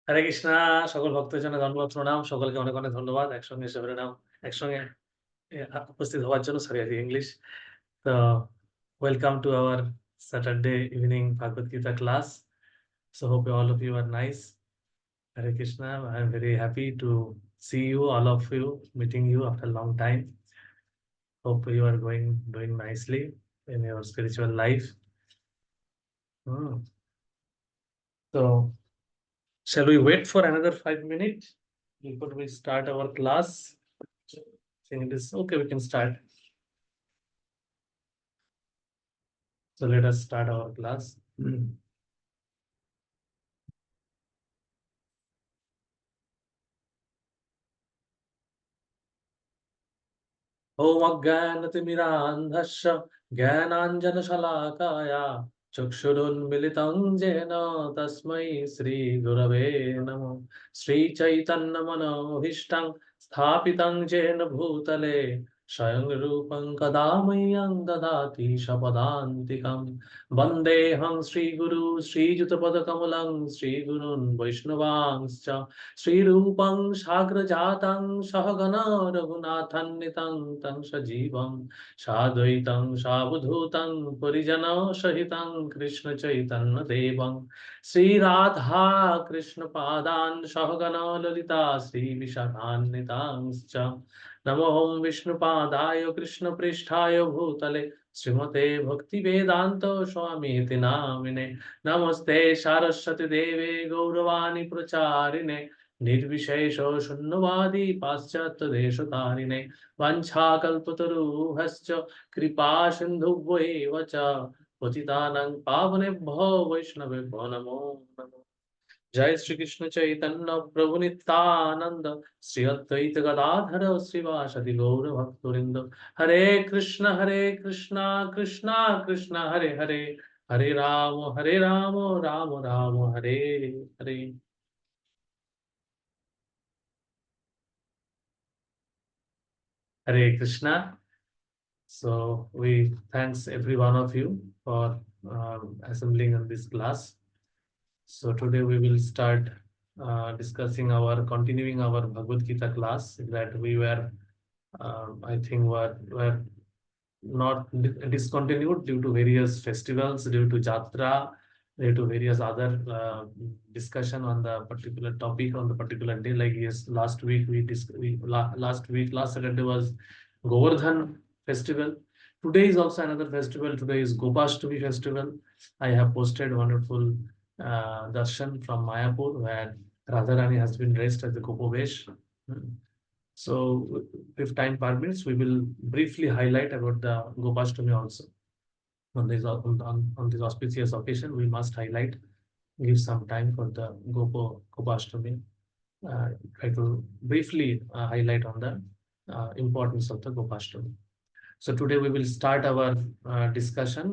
হরে কৃষ্ণা, সকল ভক্তের জন্য ধন্যবাদ, প্রণাম। সকলকে অনেক অনেক ধন্যবাদ একসঙ্গে এসে নাম একসঙ্গে উপস্থিত হওয়ার জন্য। Sorry, English. তো welcome to our Saturday evening Bhagavad Gita class. So hope all of you are nice. Hare Krishna. I am very happy to see you, all of you, meeting you after a long time. Hope you are doing nicely in your spiritual life. So shall we wait for another 5 minutes before we start our class? Think it is okay, we can start. So let us start our class. Om Ajnanatimirandhasya Jnananjanashalakaya Chakshurunmilitam Jena Tasmai Sri Gurave Namo. Sri Chaitanya Manohishtam Sthapitam Jena Bhutale Swayam Rupam Kadamayyam Dadati Shapadantikam. Vandeham Sri Guru Sri Jutapadakamalam Sri Gurun Vaishnavangscha Sri Rupam Sagrajatam Sahagana Raghunathannitam Tam Sajivam Sadvaitam Savudhutam Parijana Sahitam Krishna Chaitanya Devam Sri Radha Krishna Padan Sahagana Lalita Sri Vishakhannitamscha Namo Vishnu Padaya Krishna Pristhaya Bhutale Srimate Bhakti Vedanta Swami Iti Namine Namaste Saraswati Deve Gauravani Pracharine निर्विशेष शून्यवादी पाश्चात्य देश तारिणे वंशाकल्पतरुभ्यश्च कृपा सिन्धुभ्येव च पतितानां पावनेभ्यो वैष्णवेभ्यो नमो नमः। जय श्री कृष्ण चैतन्य प्रभु नित्यानंद श्री अद्वैत गदाधर श्रीवासदि गौर भक्तवृंद। हरे कृष्ण कृष्ण कृष्ण हरे हरे, हरे Ram Ram Ram Hare Hare. Hare Krishna. So we thanks every one of you for assembling in this class. So today we will start continuing our Bhagavad Gita class that we were, I think, were not discontinued due to various festivals, due to Jatra, due to various other discussion on the particular topic on the particular day. Like yes, last Saturday was Govardhan festival. Today is also another festival. Today is Gopashtami festival. I have posted wonderful darshan from Mayapur where Radharani has been dressed as the Gopavesh. So, if time permits, we will briefly highlight about the Gopashtami also. On this auspicious occasion, we must highlight, give some time for the Gopashtami. Try to briefly highlight on the importance of the Gopashtami. So today we will start our discussion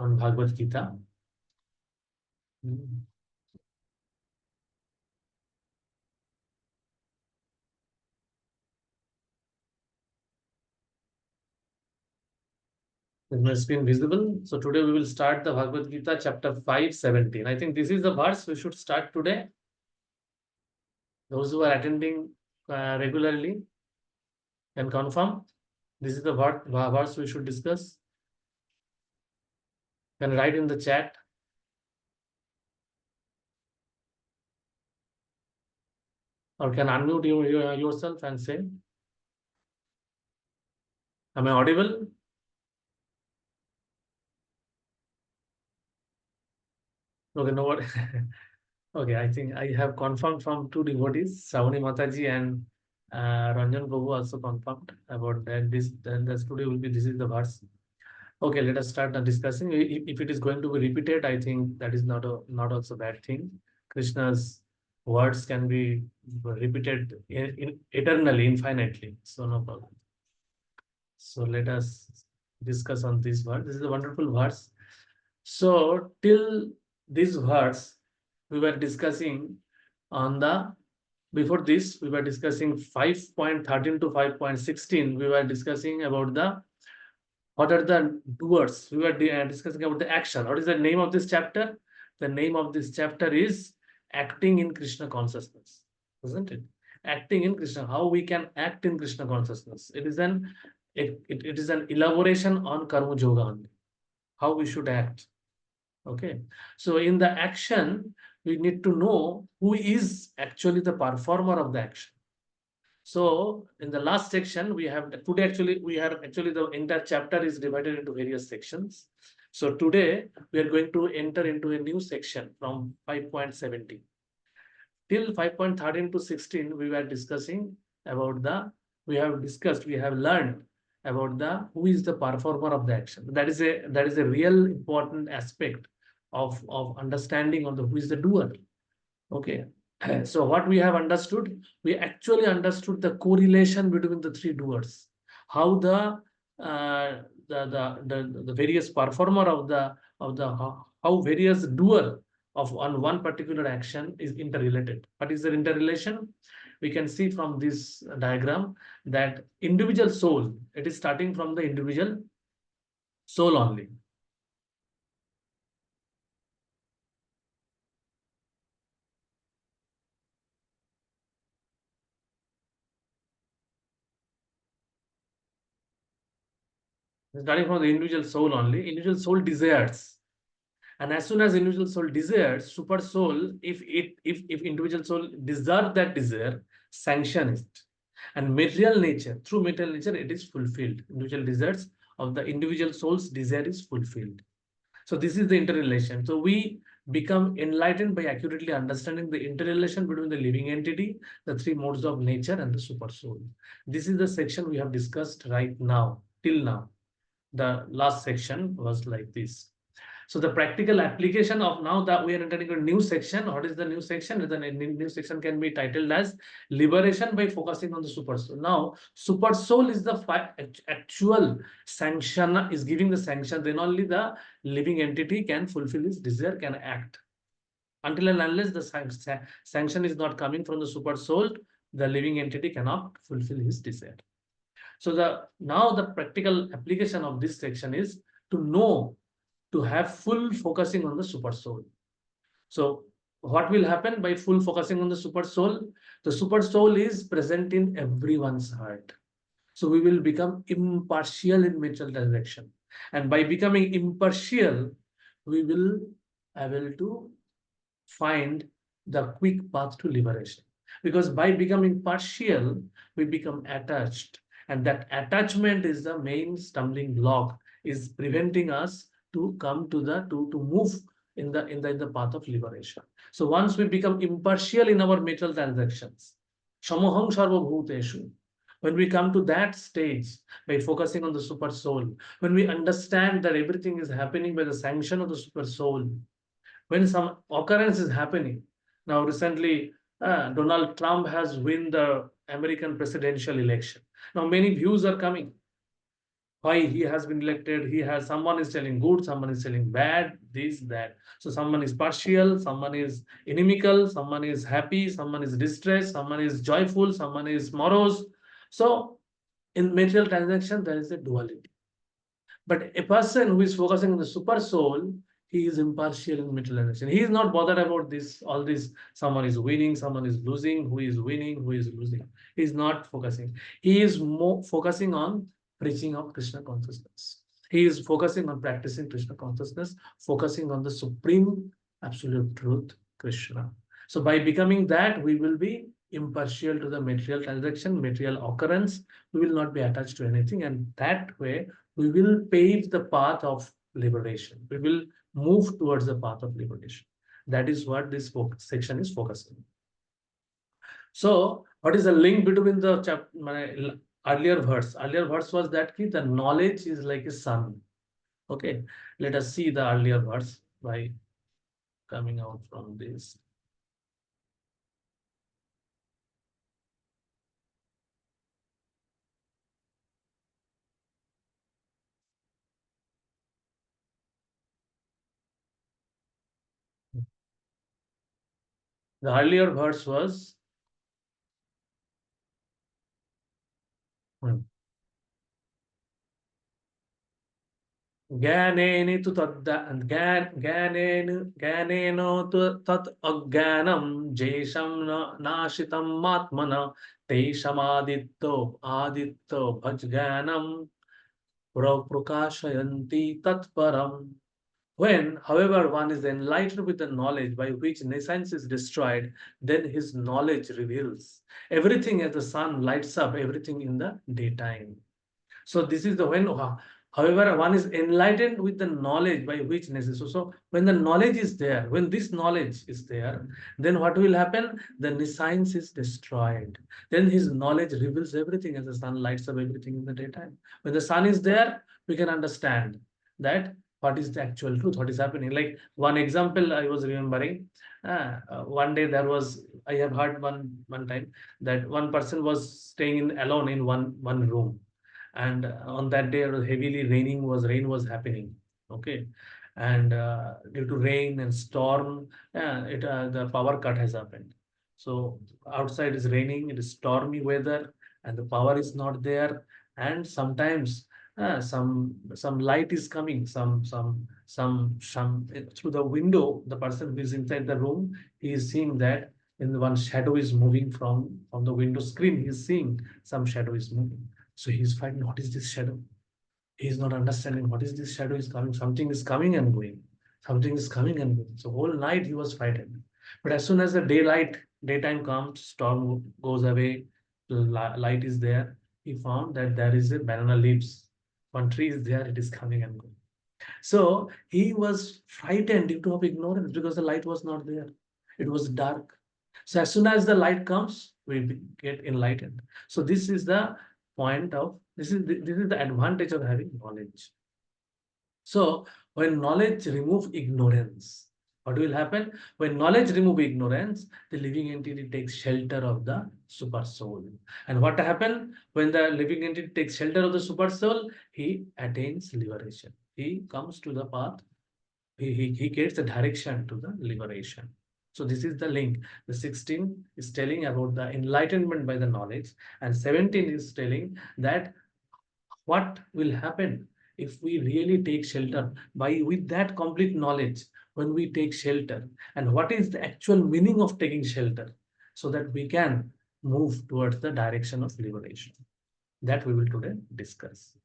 on Bhagavad Gita. Is my screen visible? So today we will start the Bhagavad Gita chapter 5:17. I think this is the verse we should start today. Those who are attending regularly can confirm. This is the verse we should discuss. Can write in the chat. Or can unmute yourself and say. Am I audible? Okay, no what. Okay, I think I have confirmed from two devotees, Savani Mataji and Ranjan Prabhu also confirmed about that. This today will be, this is the verse. Okay, let us start discussing. If it is going to be repeated, I think that is not also bad thing. Krishna's words can be repeated eternally, infinitely. So no problem. So let us discuss on this verse. This is a wonderful verse. So till this verse, we were discussing on the, before this, we were discussing 5.13 to 5.16. We were discussing about the, what are the doers? We were discussing about the action. What is the name of this chapter? The name of this chapter is acting in Krishna consciousness, isn't it? Acting in Krishna, how we can act in Krishna consciousness. It is an elaboration on karma yoga only, how we should act. Okay, so in the action, we need to know who is actually the performer of the action. So in the last section, we have today actually we have actually the entire chapter is divided into various sections. So today we are going to enter into a new section from 5.17 till 5.13 to 16. We were discussing about we have learned about the who is the performer of the action. That is a real important aspect of understanding of the who is the doer. Okay. So what we have understood, we actually understood the correlation between the three doers, how the various performer of the how various doer of on one particular action is interrelated. What is the interrelation? We can see from this diagram that individual soul, it is starting from the individual soul only. Starting from the individual soul only, individual soul desires. And as soon as individual soul desires, super soul, if individual soul desire that desire, sanction it. And material nature, through material nature, it is fulfilled. Individual desires of the individual soul's desire is fulfilled. So this is the interrelation. So we become enlightened by accurately understanding the interrelation between the living entity, the three modes of nature, and the super soul. This is the section we have discussed right now, till now. The last section was like this. So the practical application of now that we are entering a new section. What is the new section? The new section can be titled as liberation by focusing on the super soul. Now, super soul is the actual sanction, is giving the sanction. Then only the living entity can fulfill his desire, can act. Until and unless the sanction is not coming from the super soul, the living entity cannot fulfill his desire. So the practical application of this section is to know, to have full focusing on the super soul. So what will happen by full focusing on the super soul? The super soul is present in everyone's heart. So we will become impartial in material transaction. And by becoming impartial, we will able to find the quick path to liberation. Because by becoming partial, we become attached. And that attachment is the main stumbling block, is preventing us to come to to move in the path of liberation. So once we become impartial in our material transactions, samoham sarvabhuteshu, when we come to that stage by focusing on the super soul, when we understand that everything is happening by the sanction of the super soul, when some occurrence is happening. Now, recently, Donald Trump has won the American presidential election. Now, many views are coming. Why he has been elected? He has someone is telling good, someone is telling bad, this, that. So someone is partial, someone is inimical, someone is happy, someone is distressed, someone is joyful, someone is morose. So in material transaction, there is a duality. But a person who is focusing on the super soul, he is impartial in materialization. He is not bothered about this, all this. Someone is winning, someone is losing, who is winning, who is losing. He is not focusing. He is more focusing on preaching of Krishna consciousness. He is focusing on practicing Krishna consciousness, focusing on the supreme absolute truth, Krishna. So by becoming that, we will be impartial to the material transaction, material occurrence. We will not be attached to anything. And that way, we will pave the path of liberation. We will move towards the path of liberation. That is what this section is focusing. So, what is the link between the earlier verse? Earlier verse was that the knowledge is like a sun. Okay, let us see the earlier verse by coming out from this. The earlier verse was ज्ञानेन तु ज्ञानेन तु तत् अज्ञानं जेषं न नाशितम् आत्मन तेषामादित्यो भज ज्ञानं प्रकाशयन्ति तत्परम्. When, however, one is enlightened with the knowledge by which nescience is destroyed, then his knowledge reveals everything as the sun lights up everything in the daytime. So this is the when, however, one is enlightened with the knowledge by which necessary. So when the knowledge is there, when this knowledge is there, then what will happen? The science is destroyed. Then his knowledge reveals everything as the sun lights up everything in the daytime. When the sun is there, we can understand that what is the actual truth, what is happening. Like one example I was remembering, one day there was, I have heard one time that one person was staying in alone in one room, and on that day it was heavily rain was happening. Okay. And due to rain and storm, it the power cut has happened. So outside is raining, it is stormy weather, and the power is not there. And sometimes some light is coming, some through the window. The person who is inside the room, he is seeing that in the one shadow is moving from the window screen. He is seeing some shadow is moving. So he's finding what is this shadow? He is not understanding what is this shadow is coming. Something is coming and going. Something is coming and going. So whole night he was frightened. But as soon as the daytime comes, storm goes away, light is there. He found that there is a banana leaves. One tree is there, it is coming and going. So he was frightened due to of ignorance because the light was not there. It was dark. So as soon as the light comes, we get enlightened. So this is the point of this is the advantage of having knowledge. So when knowledge remove ignorance, what will happen? When knowledge remove ignorance, the living entity takes shelter of the super soul. And what happen when the living entity takes shelter of the super soul? He attains liberation. He comes to the path. He gets the direction to the liberation. So this is the link. The 16 is telling about the enlightenment by the knowledge, and 17 is telling that what will happen if we really take shelter by with that complete knowledge. When we take shelter, and what is the actual meaning of taking shelter, so that we can move towards the direction of liberation. That we will today discuss.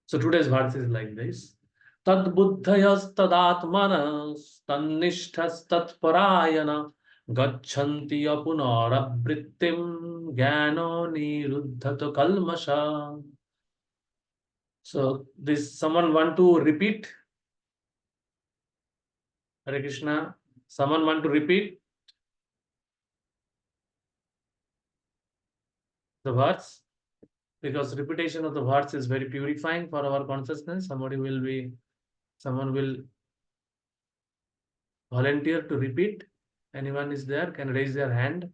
So today's verse is like this. Tad buddhayas tadatmanas tannishthas tatparayana gachanti apunarabrittim jnano niruddhato kalmasha. So this someone want to repeat? Hare Krishna. Someone want to repeat the verse? Because repetition of the words is very purifying for our consciousness. Someone will volunteer to repeat. Anyone is there can raise their hand.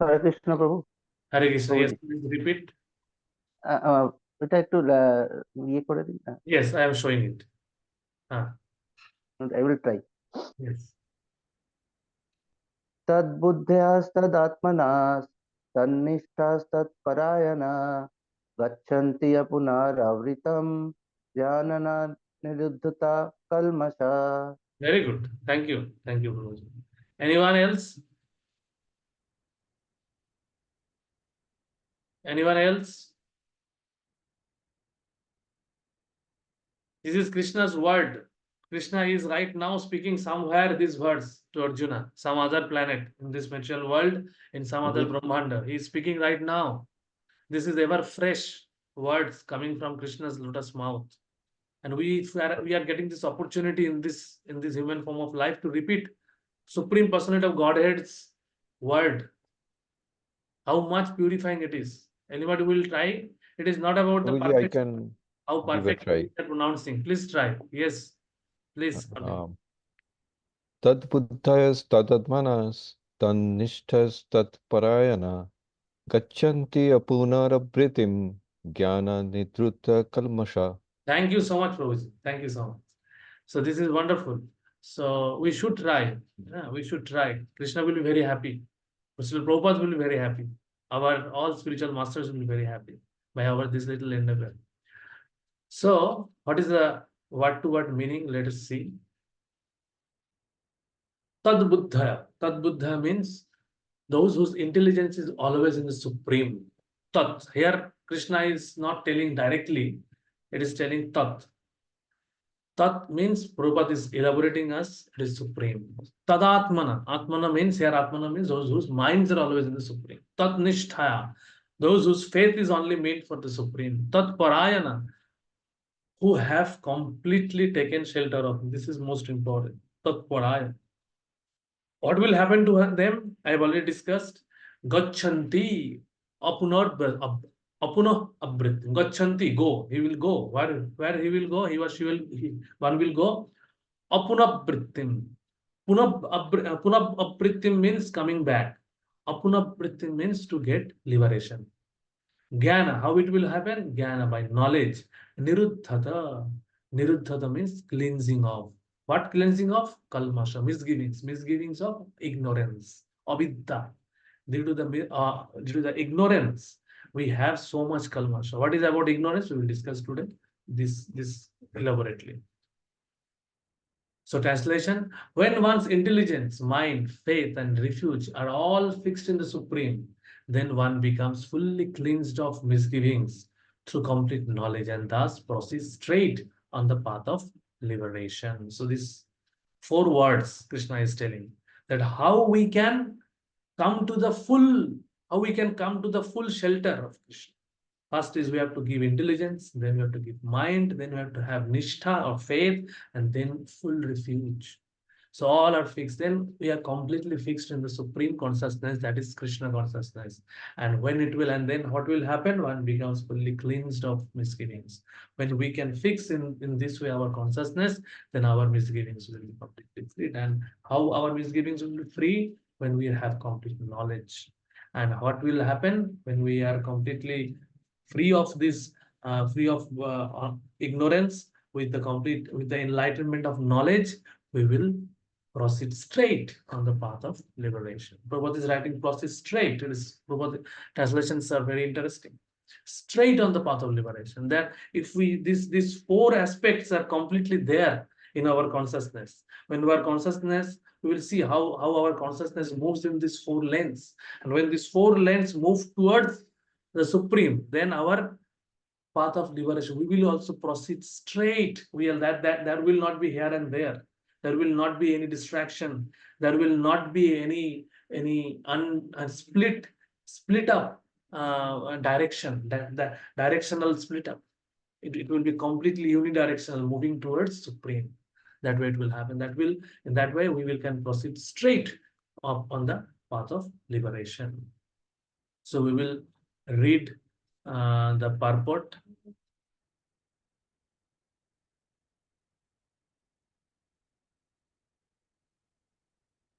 Hare Krishna Prabhu. Hare Krishna, yes, Prabhuji. please repeat. এটা একটু ইয়ে করে দিন। Yes, I am showing it. I will try. Yes. तद्बुद्ध्यास्तदात्मनास् तन्निष्ठास्तत्परायणा गच्छन्ति पुनरावृतं जानना निरुद्धता कल्मषा. Very good. Thank you. Thank you, Guruji. Anyone else? Anyone else? This is Krishna's word. Krishna is right now speaking somewhere these words to Arjuna, some other planet in this material world, in some other Brahmanda. He is speaking right now. This is ever fresh words coming from Krishna's lotus mouth. And we are getting this opportunity in this human form of life to repeat Supreme Personality of Godhead's word. How much purifying it is. Anybody will try? It is not about the Guruji, I perfect, can how give a perfect try. you are pronouncing. Please try. Yes, please. Tad buddhayas tadatmanas tannishthas tatparayana gachanti apunarabritim jnana nidruta kalmasha. Thank you so much, Prabhuji. Thank you so much. So this is wonderful. So we should try. Yeah, we should try. Krishna will be very happy. Mr. Prabhupada will be very happy. Our all spiritual masters will be very happy. by our this little endeavor. So, what is the word to word meaning? Let us see. Tad buddha. Tad buddha means those whose intelligence is always in the supreme. Tat. Here, Krishna is not telling directly, it is telling Tat. Tat means, Prabhupada is elaborating us, it is supreme. Tadatmana. Atmana means, here Atmana means those whose minds are always in the supreme. Tat nishtaya. Those whose faith is only made for the supreme. Tat parayana. Who have completely taken shelter of. This is most important. Tat parayana. What will happen to them? I have already discussed. Gachanti. Apuno abrit. Gachanti. Go. He will go. Where he will go? He or she will. One will go. Apunabrittim. Punabrittim means coming back. Apunabrittim means to get liberation. Jnana, how it will happen? Jnana, by knowledge. Niruddhata. Niruddhata means cleansing of. What cleansing of? Kalmasha, misgivings. Misgivings of ignorance. Avidya. Due to the ignorance, we have so much kalmasha. What is about ignorance? We will discuss today this elaborately. So translation, when one's intelligence, mind, faith, and refuge are all fixed in the Supreme, then one becomes fully cleansed of misgivings through complete knowledge and thus proceeds straight on the path of liberation. So these 4 words Krishna is telling that how we can come to the full, shelter of Krishna. First is we have to give intelligence, then we have to give mind, then we have to have nishtha or faith, and then full refuge. So all are fixed. Then we are completely fixed in the supreme consciousness, that is Krishna consciousness. And when it will, and then what will happen? One becomes fully cleansed of misgivings. When we can fix in this way our consciousness, then our misgivings will be completely freed. And how our misgivings will be free? When we have complete knowledge. And what will happen when we are completely free of this, free of ignorance, with the enlightenment of knowledge, we will proceed straight on the path of liberation. Prabhupada is writing proceed straight. It is Prabhupada translations are very interesting. Straight on the path of liberation. That if we these 4 aspects are completely there in our consciousness. When our consciousness, we will see how our consciousness moves in these 4 lanes. And when these 4 lanes move towards the supreme, then our path of liberation, we will also proceed straight. There will not be here and there. There will not be any distraction. There will not be any split up direction. That directional split up. It will be completely unidirectional, moving towards supreme. That way it will happen. In that way we can proceed straight up on the path of liberation. So we will read the purport.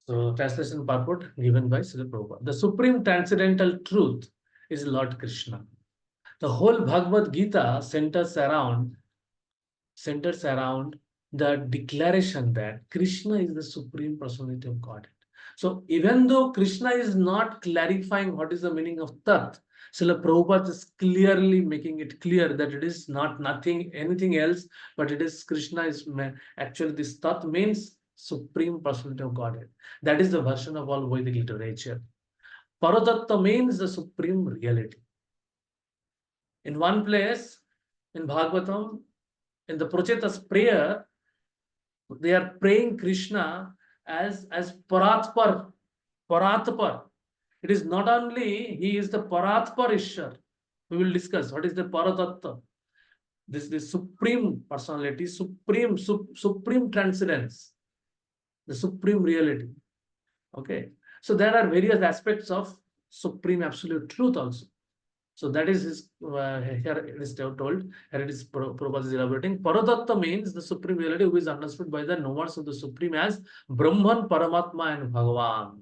So translation purport given by Srila Prabhupada. The supreme transcendental truth is Lord Krishna. The whole Bhagavad Gita centers around the declaration that Krishna is the supreme personality of Godhead. So even though Krishna is not clarifying what is the meaning of Tat, Srila Prabhupada is clearly making it clear that it is anything else, but it is Krishna is actually this Tat means supreme personality of Godhead. That is the version of all Vedic literature. Paratattva means the supreme reality. In one place, in Bhagavatam, in the Prachetas prayer, they are praying Krishna as Paratpar. Paratpar. It is not only he is the Paratpar Ishwar. We will discuss what is the Paratattva. This supreme personality, supreme transcendence, the supreme reality. Okay. So there are various aspects of supreme absolute truth also. So that is his, here it is told, here it is Prabhupada is elaborating. Paradatta means the supreme reality who is understood by the knowers of the supreme as Brahman, Paramatma and Bhagavan.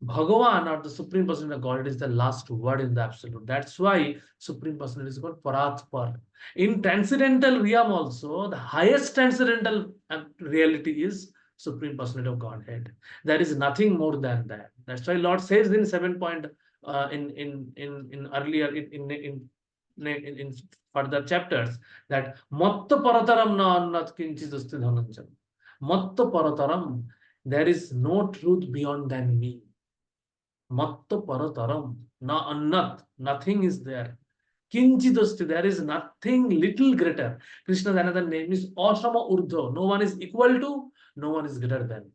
Bhagavan, or the supreme personality of God, is the last word in the absolute. That's why supreme personality is called Paratpar. In transcendental realm also, the highest transcendental reality is supreme personality of Godhead. There is nothing more than that. That's why Lord says in 7 point in earlier in in further chapters that Matta Parataram na annat kinchidasti dhananjam. Matta Parataram, there is no truth beyond than me. Matta Parataram na annat, nothing is there. Kinchidasti, there is nothing little greater. Krishna's another name is Asama Urdhva. No one is equal to, no one is greater than.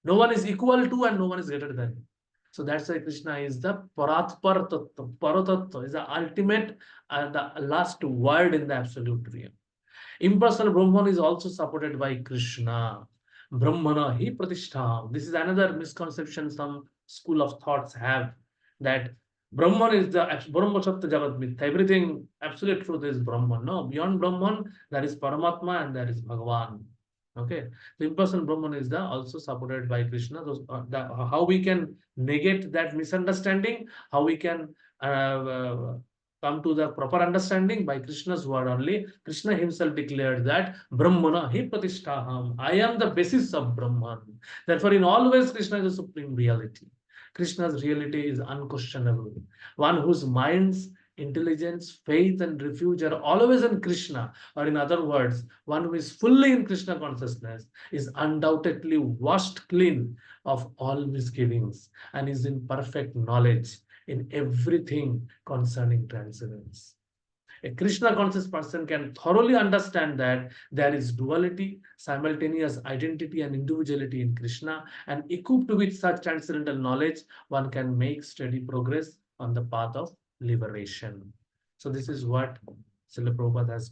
No one is equal to and no one is greater than. So that's why Krishna is the Paratpar Tattva. Paratattva is the ultimate and the last word in the absolute realm. Impersonal Brahman is also supported by Krishna. Brahmana hi pratishtha. This is another misconception some school of thoughts have, that Brahman is the Brahma Sattva Jagat Mithya. Everything, absolute truth is Brahman. No, beyond Brahman, there is Paramatma and there is Bhagavan. Okay, the impersonal Brahman is the also supported by Krishna. How we can negate that misunderstanding, how we can come to the proper understanding by Krishna's word only. Krishna himself declared that Brahmana hi pratishtaham. I am the basis of Brahman. Therefore, in all ways, Krishna is the supreme reality. Krishna's reality is unquestionable. One whose mind's intelligence, faith, and refuge are always in Krishna, or in other words, one who is fully in Krishna consciousness, is undoubtedly washed clean of all misgivings and is in perfect knowledge in everything concerning transcendence. A Krishna conscious person can thoroughly understand that there is duality, simultaneous identity, and individuality in Krishna, and equipped with such transcendental knowledge, one can make steady progress on the path of liberation. So, this is what Srila Prabhupada has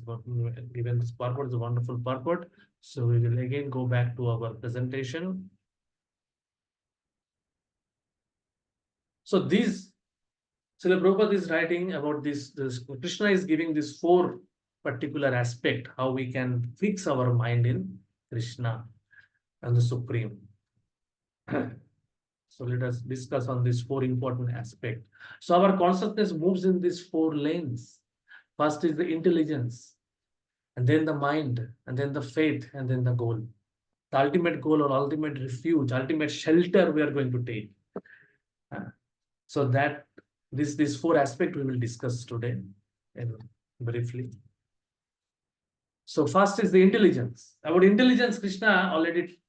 given. This purport is a wonderful purport. So, we will again go back to our presentation. So, these Srila Prabhupada is writing about this. Krishna is giving this four particular aspect, how we can fix our mind in Krishna and the Supreme. So let us discuss on these four important aspects. So our consciousness moves in these four lanes. First is the intelligence, and then the mind, and then the faith, and then the goal. The ultimate goal or ultimate refuge, ultimate shelter we are going to take. So that these four aspects we will discuss today and briefly. So first is the intelligence. About intelligence, Krishna already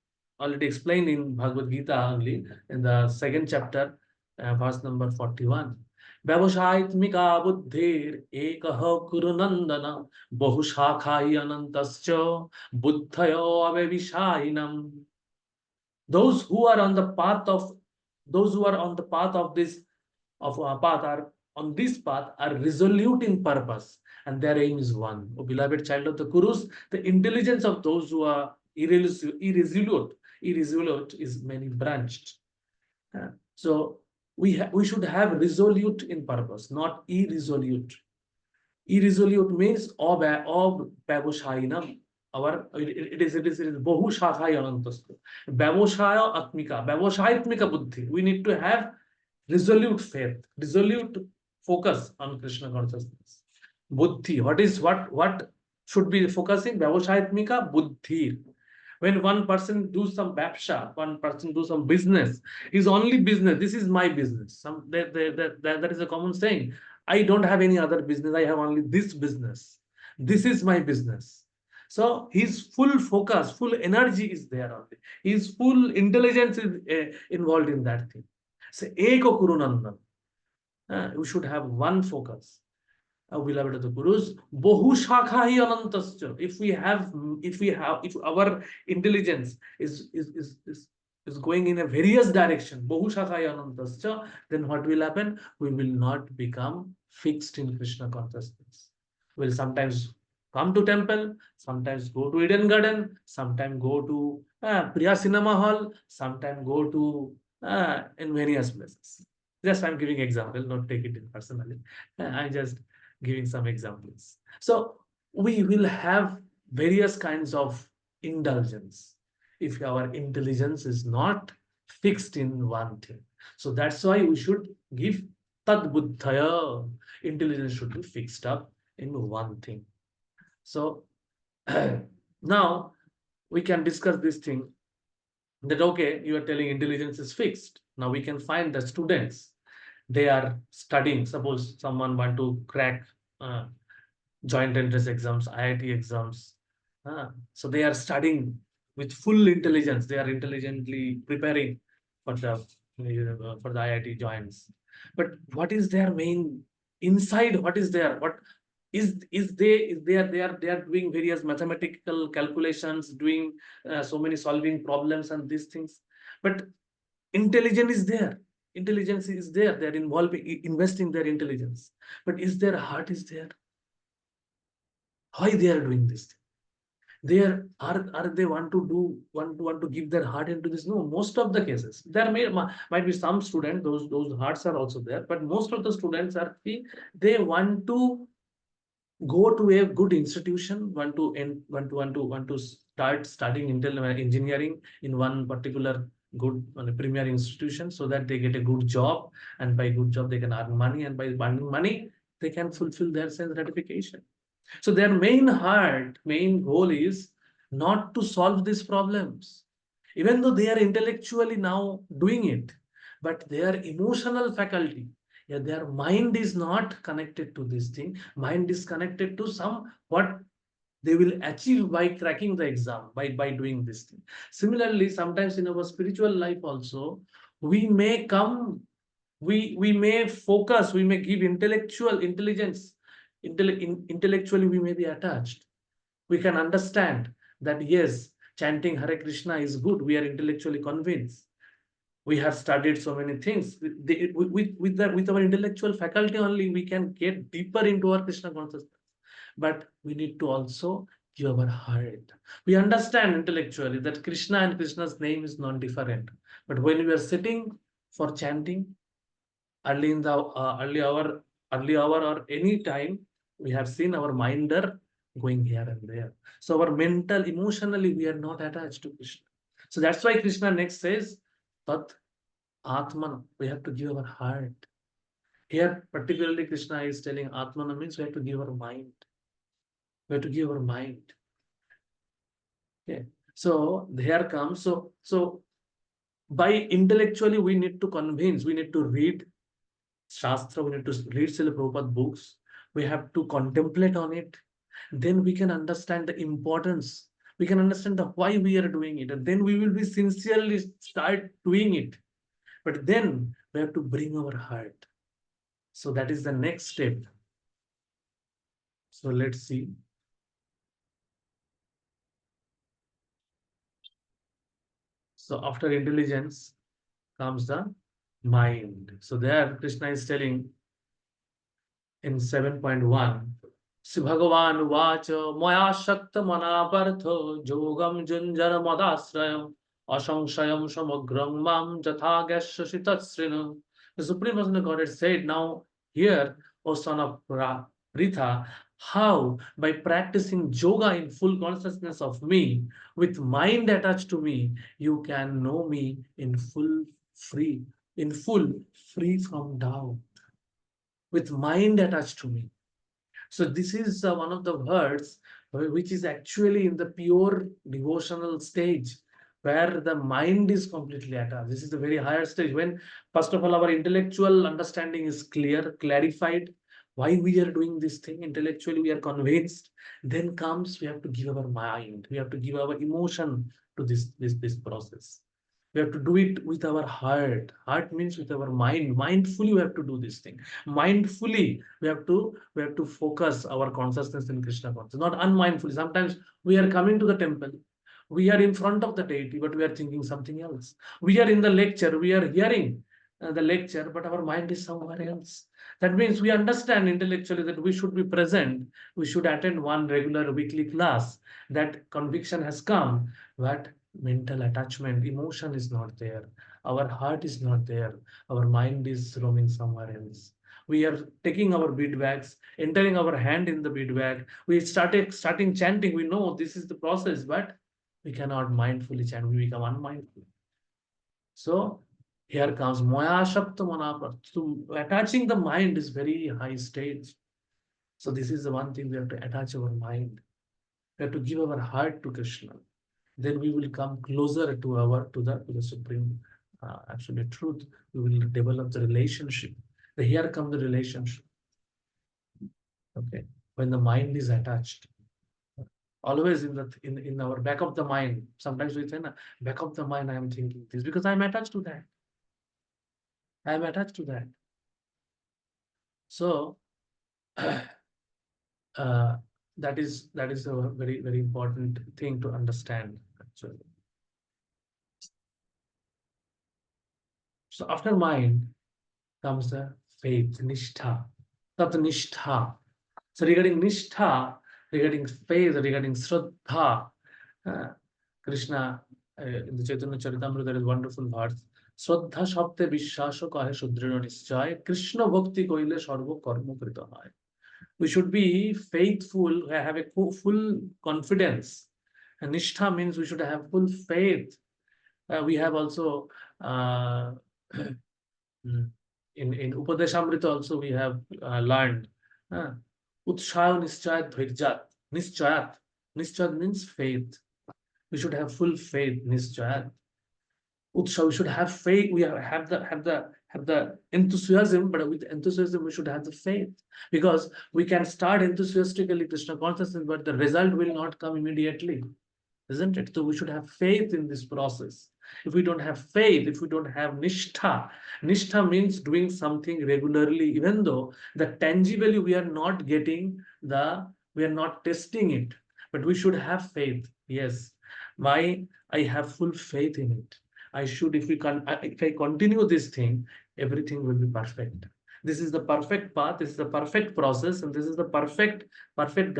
explained in Bhagavad Gita only in the second chapter, verse number 41. Vyavashaitmika buddhir ekah kurunandana bahushakhahi anantascha buddhayo avevishayinam. Those who are on the path of this path are on this path are resolute in purpose, and their aim is one. O beloved child of the Kurus, the intelligence of those who are irresolute is many branched. So we should have resolute in purpose, not irresolute. Irresolute means babushainam. It is Bahu Shakhai Anantastu. Babosaya Atmika, Baboshaitmika Buddhi. We need to have resolute faith, resolute focus on Krishna consciousness. Buddhi. What should be focusing? Vyavashaitmika Buddhi. When one person do some babsha, one person do some business, his only business, this is my business. That is a common saying. I don't have any other business. I have only this business. This is my business. So his full focus, full energy is there only. His full intelligence is involved in that thing. So, Eko Kurunandan. We should have one focus. Beloved of the Gurus, Bohu Shakhahi Anantascha. If our intelligence is going in a various direction, Bohu Shakhahi Anantascha, then what will happen? We will not become fixed in Krishna consciousness. We'll sometimes come to temple, sometimes go to Eden Garden, sometimes go to Priya Cinema Hall, sometimes go to in various places. Just I'm giving example, not take it in personally. I just giving some examples. So we will have various kinds of indulgence if our intelligence is not fixed in one thing. So that's why we should give tad buddhaya. Intelligence should be fixed up in one thing. So now we can discuss this thing that okay, you are telling intelligence is fixed. Now we can find the students. They are studying. Suppose someone want to crack joint entrance exams, IIT exams. So they are studying with full intelligence. They are intelligently preparing for the IIT joints. But what is their main inside? What is there? What is they are doing various mathematical calculations, doing so many solving problems and these things. But intelligence is there. Intelligence is there. They are involving, investing their intelligence. But is their heart is there? Why they are doing this? They are they want to give their heart into this? No, most of the cases there might be some students, those hearts are also there, but most of the students are they want to go to a good institution, want to start studying engineering in one particular good premier institution, so that they get a good job, and by good job they can earn money, and by earning money they can fulfill their sense gratification. So their main goal is not to solve these problems, even though they are intellectually now doing it, but their emotional faculty, yeah, their mind is not connected to this thing. Mind is connected to some what they will achieve by cracking the exam, by doing this thing. Similarly, sometimes in our spiritual life also, we may come, we may focus, we may give intellectual intelligence, intellectually we may be attached. We can understand that yes, chanting Hare Krishna is good. We are intellectually convinced. We have studied so many things. With our intellectual faculty only, we can get deeper into our Krishna consciousness. But we need to also give our heart. We understand intellectually that Krishna and Krishna's name is non-different. But when we are sitting for chanting, early in the early hour or any time, we have seen our mind are going here and there. So our mental, emotionally, we are not attached to Krishna. So that's why Krishna next says, Tat Atman, we have to give our heart. Here, particularly Krishna is telling Atmana means we have to give our mind. We have to give our mind. Okay. So here comes, so by intellectually we need to convince, we need to read Shastra, we need to read Srila Prabhupada books, we have to contemplate on it. Then we can understand the importance. We can understand the why we are doing it, and then we will be sincerely start doing it. But then we have to bring our heart. So that is the next step. So let's see. So after intelligence comes the mind. So there Krishna is telling in 7.1, Sri Bhagavan Vacha Maya Shakta Manapartha Jogam Junjara Madasrayam Asangshayam Samagram Mam Jatha Gashashi Tatsrina. The Supreme Personal Godhead said, now here, O son of Pritha, how by practicing yoga in full consciousness of me, with mind attached to me, you can know me in free, full, free from doubt, with mind attached to me. So this is one of the words which is actually in the pure devotional stage, where the mind is completely attached. This is the very higher stage when, first of all, our intellectual understanding is clear, clarified, why we are doing this thing. Intellectually, we are convinced. Then comes, we have to give our mind, we have to give our emotion to this process. We have to do it with our heart. Heart means with our mind. Mindfully, we have to do this thing. Mindfully, we have to focus our consciousness in Krishna consciousness, not unmindfully. Sometimes we are coming to the temple, we are in front of the deity, but we are thinking something else. We are in the lecture, we are hearing the lecture, but our mind is somewhere else. That means we understand intellectually that we should be present, we should attend one regular weekly class. That conviction has come, but mental attachment, emotion is not there. Our heart is not there. Our mind is roaming somewhere else. We are taking our bead bags, entering our hand in the bead bag. We starting chanting. We know this is the process, but we cannot mindfully chant. We become unmindful. So here comes Maya Shakta Manapar. So attaching the mind is very high stage. So this is the one thing we have to attach our mind. We have to give our heart to Krishna. Then we will come closer to the supreme absolute truth. We will develop the relationship. Here come the relationship. Okay, when the mind is attached, always in our back of the mind. Sometimes we say, "Na, back of the mind, I am thinking this because I am attached to that. I am attached to that." So uh, that is a very important thing to understand actually. So after mind comes the faith, nishtha, tat nishtha. So regarding nishtha, regarding faith, regarding shraddha, uh, Krishna in the Chaitanya Charitamrita there is wonderful verse. শ্রদ্ধা শব্দে বিশ্বাস কহে সুদৃঢ় নিশ্চয় কৃষ্ণ ভক্তি কইলে সর্ব কর্মকৃত হয়. We should be faithful, have a full confidence. And nishtha means we should have full faith. We have also uh, in Upadeshamrita also we have learned utsaha nischayat dhirjat. Nischayat means faith. We should have full faith, nischayat. Utsaha, we should have faith. We have the enthusiasm, but with enthusiasm we should have the faith, because we can start enthusiastically Krishna consciousness, but the result will not come immediately, isn't it? So we should have faith in this process. If we don't have faith, if we don't have nishtha means doing something regularly, even though the tangibly we are not getting we are not testing it, but we should have faith. Yes, I have full faith in it. I should, if I continue this thing, everything will be perfect. This is the perfect path, this is the perfect process, and this is the perfect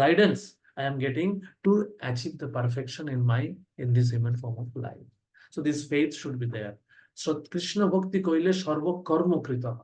guidance I am getting to achieve the perfection in this human form of life. So this faith should be there. So Krishna Bhakti Koile Sarva Karma Krita.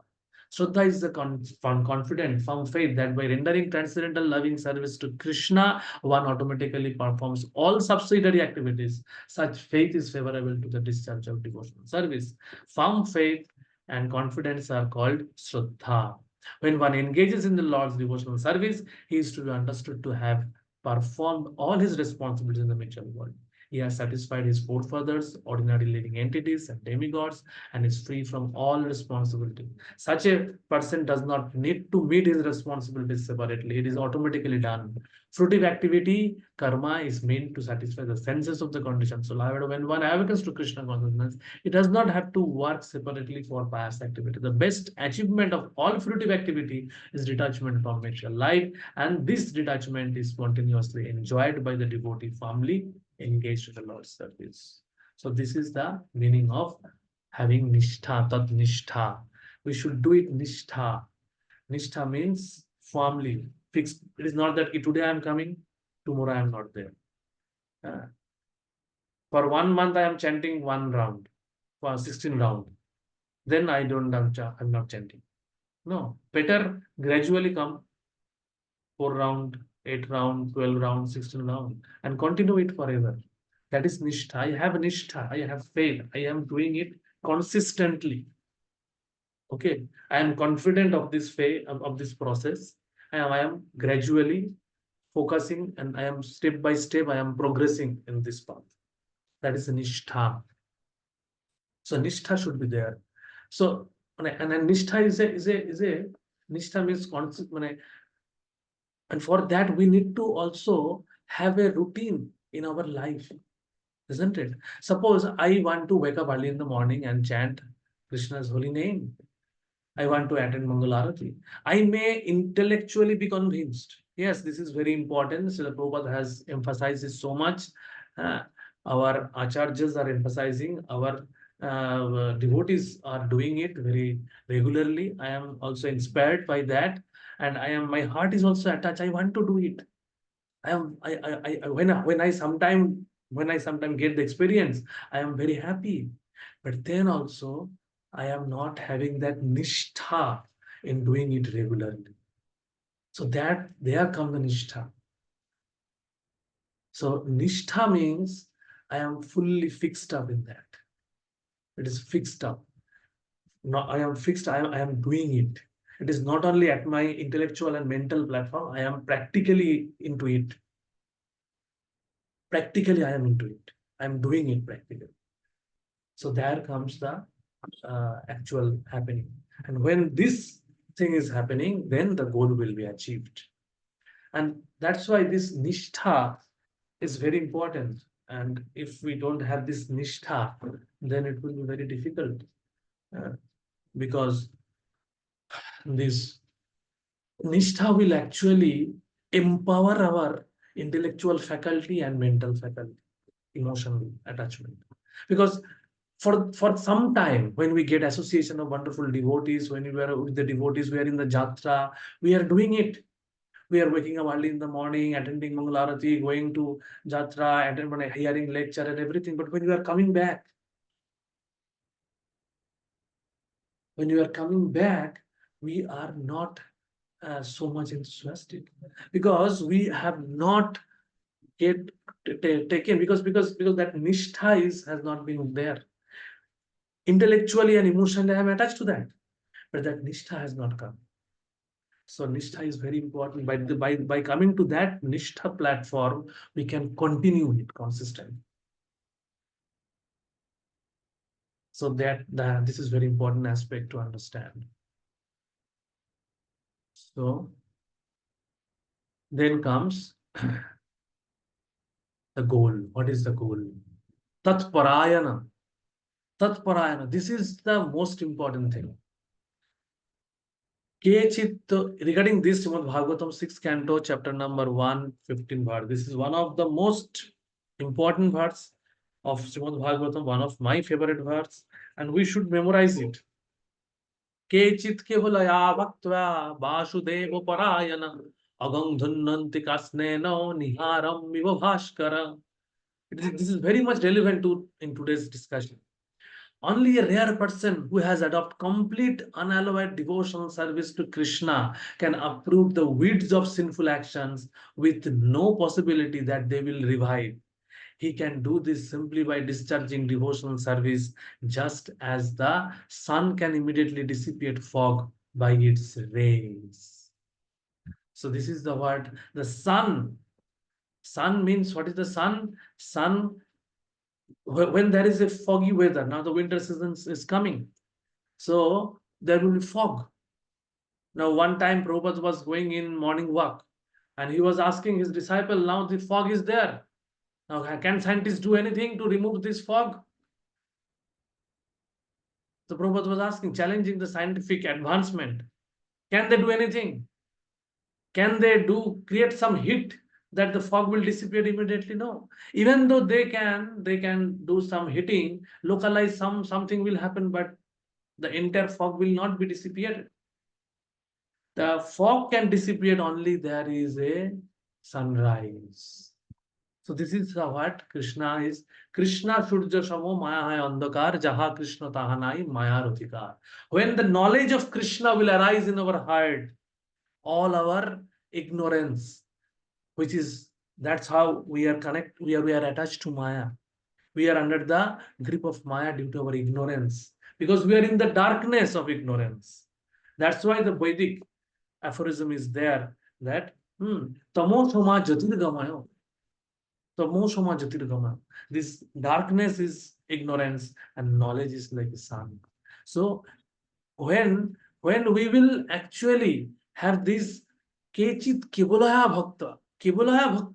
Shraddha is the confident, firm faith that by rendering transcendental loving service to Krishna, one automatically performs all subsidiary activities. Such faith is favorable to the discharge of devotional service. Firm faith and confidence are called Shraddha. When one engages in the Lord's devotional service, he is to be understood to have performed all his responsibilities in the material world. He has satisfied his forefathers, ordinary living entities, and demigods, and is free from all responsibility. Such a person does not need to meet his responsibilities separately. It is automatically done. Fruitive activity, karma, is meant to satisfy the senses of the condition. So when one awakens to Krishna consciousness, it does not have to work separately for past activity. The best achievement of all fruitive activity is detachment from material life, and this detachment is continuously enjoyed by the devotee firmly engaged in the Lord's service. So this is the meaning of having nishtha, tad nishtha. We should do it nishtha. Nishtha means firmly, fixed. It is not that today I am coming, tomorrow I am not there. For 1 month I am chanting 1 round, for 16 round. Then I'm not chanting. No, better gradually come 4 round, 8 round, 12 round, 16 round, and continue it forever. That is nishtha. I have nishtha. I have faith. I am doing it consistently. Okay, I am confident of this faith, of this process. I am gradually focusing, and I am step by step. I am progressing in this path. That is nishtha. So nishtha should be there. So and nishtha is a nishtha means concept. And for that we need to also have a routine in our life, isn't it? Suppose I want to wake up early in the morning and chant Krishna's holy name. I want to attend Mangalarati. I may intellectually be convinced. Yes, this is very important. Srila Prabhupada has emphasized this so much. Uh, our acharyas are emphasizing, our devotees are doing it very regularly. I am also inspired by that, and my heart is also attached. I want to do it. I am I when I sometime get the experience, I am very happy. But then also I am not having that nishtha in doing it regularly. So that there come the nishtha. So nishtha means I am fully fixed up in that. It is fixed up. No, I am fixed. I am doing it. It is not only at my intellectual and mental platform. I am practically into it. Practically, I am into it. I am doing it practically. So there comes the actual happening. And when this thing is happening, then the goal will be achieved. And that's why this nishtha is very important. And if we don't have this nishtha, then it will be very difficult, uh, because this nishtha will actually empower our intellectual faculty and mental faculty, emotional attachment. Because for some time, when we get association of wonderful devotees, when we are with the devotees, we are in the jatra, we are doing it. We are waking up early in the morning, attending Mangalarati, going to jatra, hearing lecture and everything. But when we are coming back, we are not so much enthusiastic, because we have not get taken, because that nishtha has not been there. Intellectually and emotionally, I am attached to that, but that nishtha has not come. So nishtha is very important. By coming to that nishtha platform, we can continue it consistently. So that this is very important aspect to understand. So then comes the goal. What is the goal? Tatparayana. Tatparayana. This is the most important thing. Regarding this, Srimad Bhagavatam 6th canto, chapter number 115 verse. This is one of the most important verse of Srimad Bhagavatam, one of my favorite verse, and we should memorize it. Kechit kevalaya bhaktva Vasudeva parayana agam dhunnanti kasneno niharam iva bhaskara. This is very much relevant to in today's discussion. Only a rare person who has adopted complete unalloyed devotional service to Krishna can uproot the weeds of sinful actions with no possibility that they will revive. He can do this simply by discharging devotional service, just as the sun can immediately dissipate fog by its rays. So this is the word, the sun. Sun means, what is the sun? Sun, when there is a foggy weather, now the winter season is coming, so there will be fog. Now one time Prabhupada was going in morning walk, and he was asking his disciple, now the fog is there, now can scientists do anything to remove this fog? So Prabhupada was asking, challenging the scientific advancement, can they do anything? Can they create some heat that the fog will disappear immediately? No. Even though they can do some heating, localize something will happen, but the entire fog will not be disappeared. The fog can disappear only there is a sunrise. So this is what Krishna is. Krishna Surya Samo Maya Hai Andhakar Jaha Krishna Tahanai Maya Rutikar. When the knowledge of Krishna will arise in our heart, all our ignorance, which is, that's how we are we are attached to Maya. We are under the grip of Maya due to our ignorance, because we are in the darkness of ignorance. That's why the Vedic aphorism is there, that tamosoma jatirgamayo. Tamosoma jatirgamayo. This darkness is ignorance and knowledge is like the sun. So when we will actually have this kechit kevalaya bhakta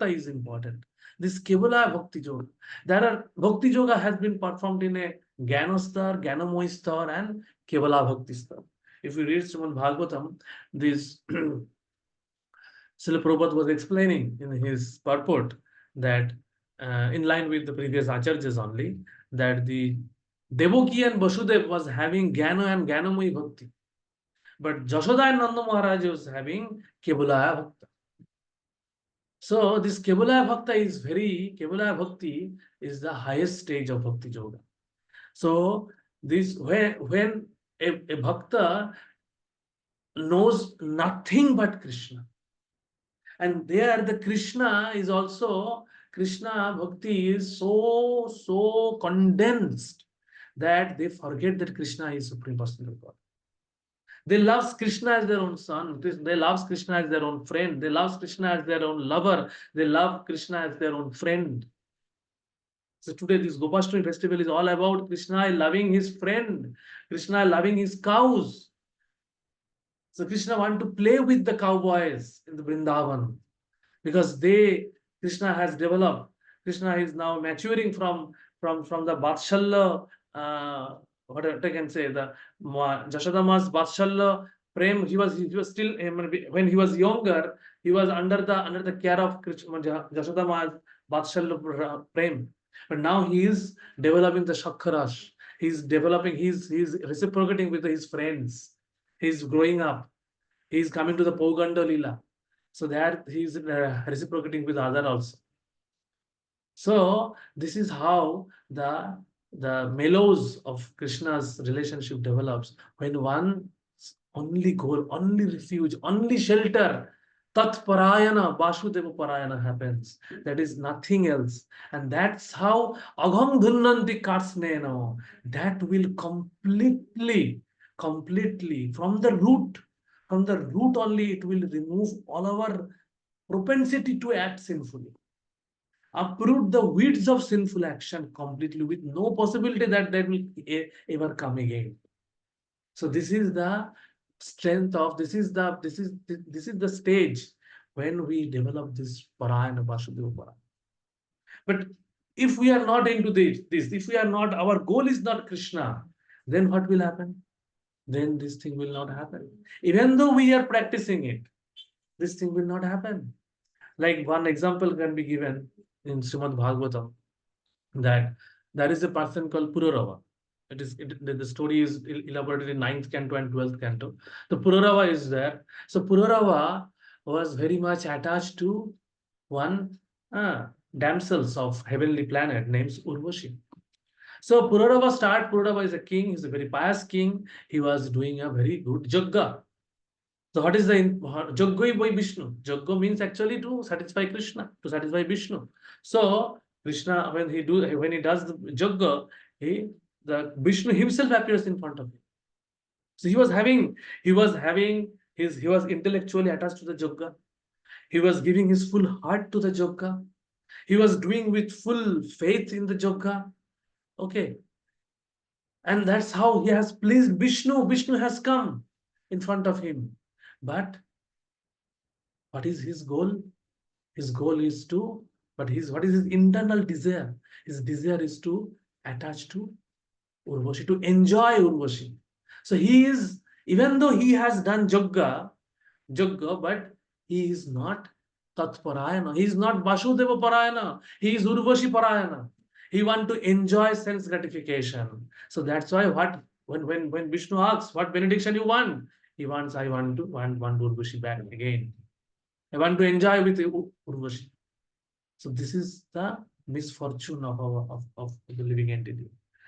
is important. This kevalaya bhakti yoga. There are bhakti yoga has been performed in a Gyanastar, Gyanamoy star, and Kevala Bhakti star. If we read Srimad Bhagavatam, this Srila Prabhupada was explaining in his purport that, in line with the previous acharyas only, that the Devaki and Vasudeva was having Gyana and Gyanamoy Bhakti, but Jashoda and Nanda Maharaj was having Kevalaya Bhakta. So this Kevalaya Bhakti is the highest stage of Bhakti Yoga. So this, when a Bhakta knows nothing but Krishna, and there the Krishna Bhakti is so condensed that they forget that Krishna is Supreme Personality of God. They love Krishna as their own son. They love Krishna as their own friend. They love Krishna as their own lover. They love Krishna as their own friend. So today this Gopashtami festival is all about Krishna loving his friend. Krishna loving his cows. So Krishna wants to play with the cowboys in the Vrindavan. because Krishna has developed. Krishna is now maturing from the Vatsalya, what I can say, the Jashodama's Vatsalya prem. He was still, when he was younger, he was under the care of Jashodama's Vatsalya prem. But now he is developing the Shakkarash. He's developing, he's reciprocating with his friends. He's growing up. He's coming to the Poganda Lila. So there he's reciprocating with other also. So this is how the mellows of Krishna's relationship develops when one only goal, only refuge, only shelter, Tat Parayana, Vasudeva Parayana happens. That is nothing else. And that's how Agham Dhunnanti Karsneno, that will completely from the root only, it will remove all our propensity to act sinfully, uproot the weeds of sinful action completely, with no possibility that they will ever come again. So this is the strength of, this is the stage when we develop this Parayana, Vasudeva Parayana. But if we are not into this, if we are not, our goal is not Krishna, then what will happen? Then this thing will not happen. Even though we are practicing it, this thing will not happen. Like one example can be given in Srimad Bhagavatam, that there is a person called Pururava. The story is elaborated in 9th canto and 12th canto. The Pururava is there. So Pururava was very much attached to one damsels of heavenly planet named Urvashi. So Pururava is a king. He's a very pious king. He was doing a very good jagga. So what is the Jaggoi by Vishnu? Jaggo means actually to satisfy Krishna, to satisfy Vishnu. So Krishna, when he does the Jagga, the Vishnu himself appears in front of him. So he was intellectually attached to the Jagga. He was giving his full heart to the Jagga. He was doing with full faith in the Jagga. Okay. And that's how he has pleased Vishnu. Vishnu has come in front of him. But what is his goal? His goal is to, what is his internal desire? His desire is to attach to Urvashi, to enjoy Urvashi. So he is, even though he has done Jagga, but he is not Tatparayana. He is not Vasudeva Parayana. He is Urvashi-parayana. He wants to enjoy sense gratification. So that's why when Vishnu asks, what benediction you want? He wants, I want Urvashi back again. I want to enjoy with Urvashi. So this is the misfortune of the living entity.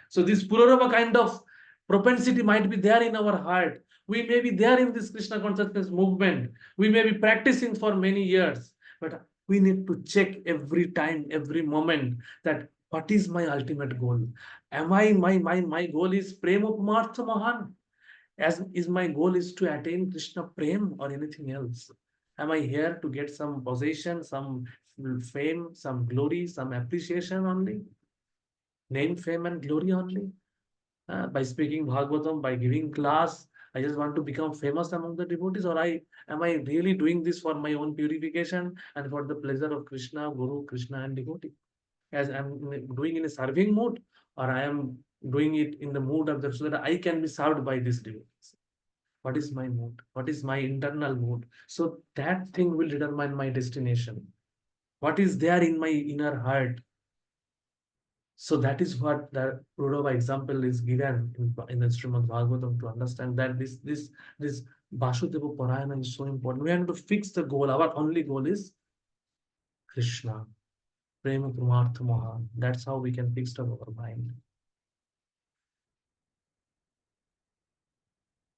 So this Pururava kind of propensity might be there in our heart. We may be there in this Krishna consciousness movement. We may be practicing for many years, but we need to check every time, every moment, that what is my ultimate goal? Am I my goal is Prema Pumartha Mahan? As is my goal is to attain Krishna Prem or anything else? Am I here to get some possession, some fame, some glory, some appreciation only? Name, fame, and glory only? By speaking Bhagavatam, by giving class, I just want to become famous among the devotees, or am I really doing this for my own purification and for the pleasure of Krishna, Guru, Krishna, and devotee? As I'm doing in a serving mood, or I am doing it in the mood of so that I can be served by these devotees. What is my mood? What is my internal mood? So that thing will determine my destination. What is there in my inner heart? So that is what the Pururava example is given in the Srimad Bhagavatam, to understand that this Vasudeva Parayana is so important. We have to fix the goal. Our only goal is Krishna. Prema Pramartha Moha. That's how we can fix our mind.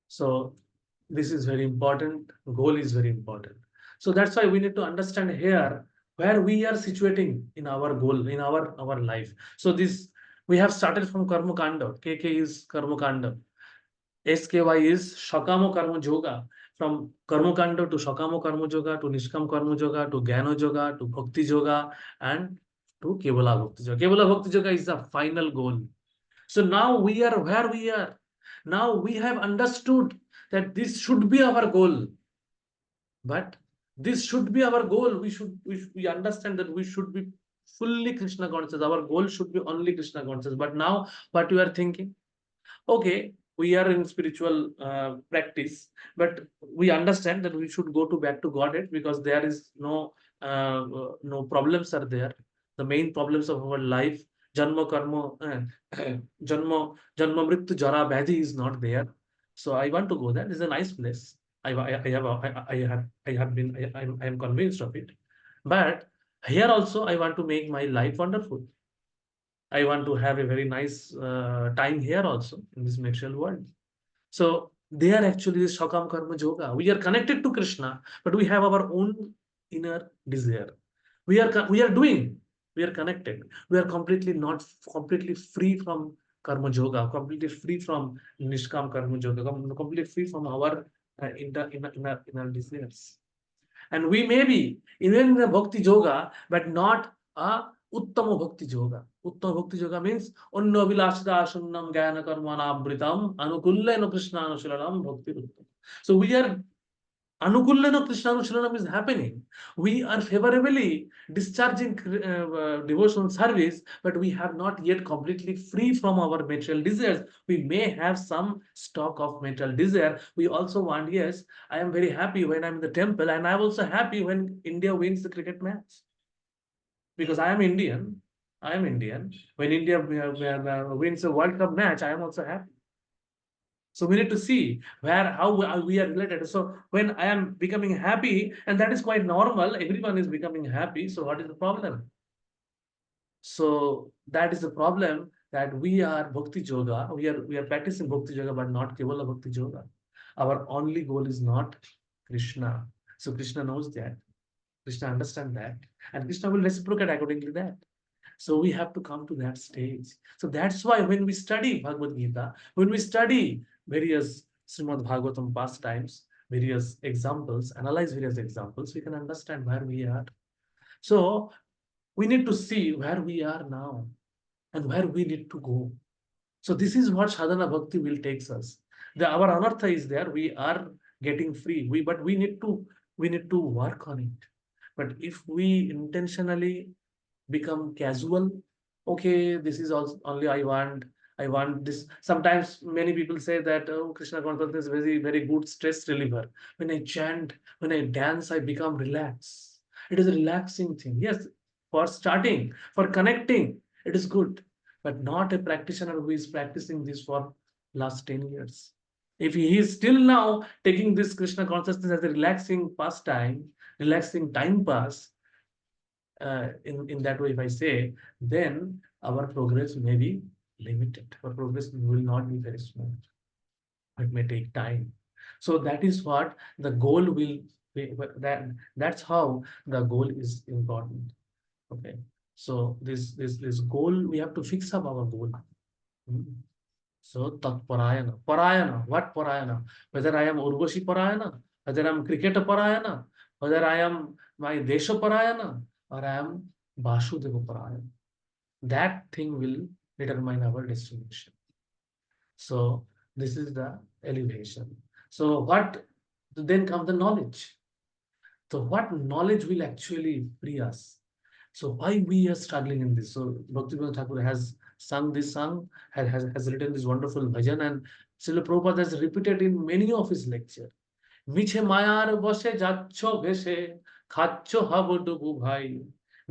So this is very important. Goal is very important. So that's why we need to understand here where we are situating in our goal, in our life. So this, we have started from Karma Kanda. KK is Karma Kanda. SKY is Shakamo Karma Yoga. From Karma Kanda to Shakamo Karma Yoga to Nishkam Karma Yoga to Jnana Yoga to Bhakti Yoga and to Kevala Bhakti Yoga. Kevala Bhakti Yoga is the final goal. So now we are where we are. Now we have understood that this should be our goal. But This should be our goal. We understand that we should be fully Krishna conscious. Our goal should be only Krishna conscious. But now, what you are thinking? Okay, we are in spiritual practice, but we understand that we should go to back to Godhead, because there is no problems are there. The main problems of our life, janma karma, janma mrityu jara vyadhi is not there. So I want to go there. This is a nice place. I am convinced of it. But here also I want to make my life wonderful. I want to have a very nice time here also in this material world. So they are actually the Shakam Karma Yoga. We are connected to Krishna, but we have our own inner desire. We are doing. We are connected. We are completely not completely free from Karma Yoga, completely free from Nishkam Karma Yoga, completely free from our inner desires. And we may be even in the bhakti yoga, but not a uttama bhakti yoga. Uttama bhakti yoga means onno vilashita asunnam jnana karmana abritam anukullena krishna anushlanam bhakti uttam. So we are anukullena krishna anushlanam is happening. We are favorably discharging devotional service, but we have not yet completely free from our material desires. We may have some stock of material desire. We also want, yes, I am very happy when I'm in the temple, and I'm also happy when India wins the cricket match, because I am Indian. I am Indian. When India wins a World Cup match, I am also happy. So we need to see how we are related. So when I am becoming happy, and that is quite normal, everyone is becoming happy. So what is the problem? So that is the problem, that we are bhakti yoga. We are practicing bhakti yoga, but not kevala bhakti yoga. Our only goal is not Krishna. So Krishna knows that. Krishna understands that, and Krishna will reciprocate accordingly to that. So we have to come to that stage. So that's why when we study Bhagavad Gita, when we study various Srimad Bhagavatam pastimes, various examples, analyze various examples, we can understand where we are. So we need to see where we are now and where we need to go. So this is what sadhana bhakti will takes us. Our anartha is there. We are getting free. But we need to work on it. But if we intentionally become casual, okay, this is also only I want this. Sometimes many people say that, oh, Krishna consciousness is very, very good stress reliever. When I chant, when I dance, I become relaxed. It is a relaxing thing. Yes, for starting, for connecting, it is good, but not a practitioner who is practicing this for last 10 years. If he is still now taking this Krishna consciousness as a relaxing pastime, relaxing time pass, in that way, if I say, then our progress may be limited. Our progress will not be very smooth. It may take time. So that is what the goal will be. That's how the goal is important. Okay. So this goal, we have to fix up our goal. So Tat-parayana. Parayana. What parayana? Whether I am Urvashi-parayana, whether I am Cricket-parayana, whether I am my Desha-parayana, or I am Vasudeva-parayana. That thing will determine our destination. So this is the elevation. So what then comes the knowledge. So what knowledge will actually free us? So why we are struggling in this? So Bhaktivinoda Thakur has sung this song, has written this wonderful bhajan, and Srila Prabhupada has repeated in many of his lectures. মিছে মায়ার বসে যাচ্ছ ভেসে খাচ্ছ হাবুডুবু ভাই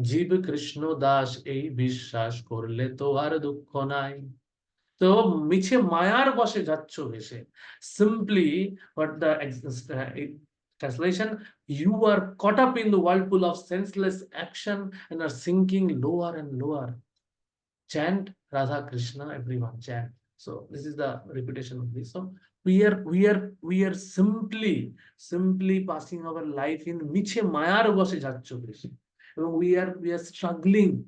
জীব কৃষ্ণ দাস এই বিশ্বাস করলে তো আর দুঃখ নাই so মিছে মায়ার বসে যাচ্ছ ভেসে simply what the translation, you are caught up in the whirlpool of senseless action and are sinking lower and lower. Chant Radha Krishna, everyone chant. So this is the repetition of this. So we are simply passing our life in miche mayar boshe jaccho Krishna. We are struggling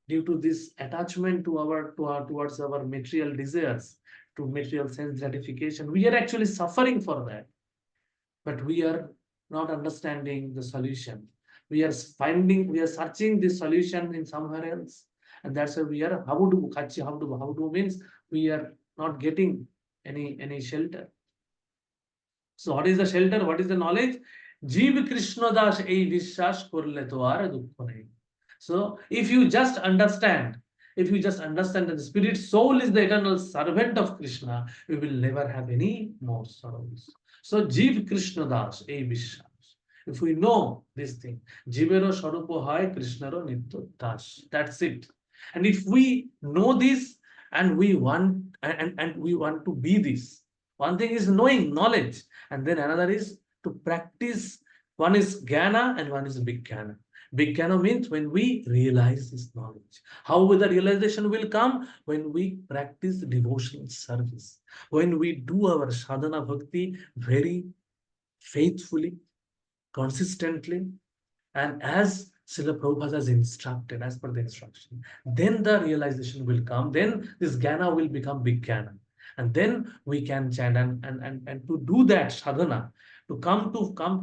due to this attachment towards our material desires, to material sense gratification. We are actually suffering for that, but we are not understanding the solution. We are searching the solution in somewhere else, and that's why we are how do means we are not getting any shelter. So what is the shelter? What is the knowledge? জীব কৃষ্ণ দাস এই বিশ্বাস করলে তো আর দুঃখ নেই. So if you just understand, if you just understand that the spirit soul is the eternal servant of Krishna, you will never have any more sorrows. So জীব কৃষ্ণ দাস এই বিশ্বাস. If we know this thing, জীবেরও স্বরূপ হয় কৃষ্ণেরও নিত্য Das. That's it. And if we know this and we want and we want to be this, one thing is knowing knowledge, and then another is to practice. One is jnana and one is vijnana. Vijnana means when we realize this knowledge. How will the realization will come? When we practice devotional service, when we do our sadhana bhakti very faithfully, consistently, and as Srila Prabhupada has instructed, as per the instruction, then the realization will come. Then this Jnana will become big Jnana. And then we can chant and to do that sadhana, to come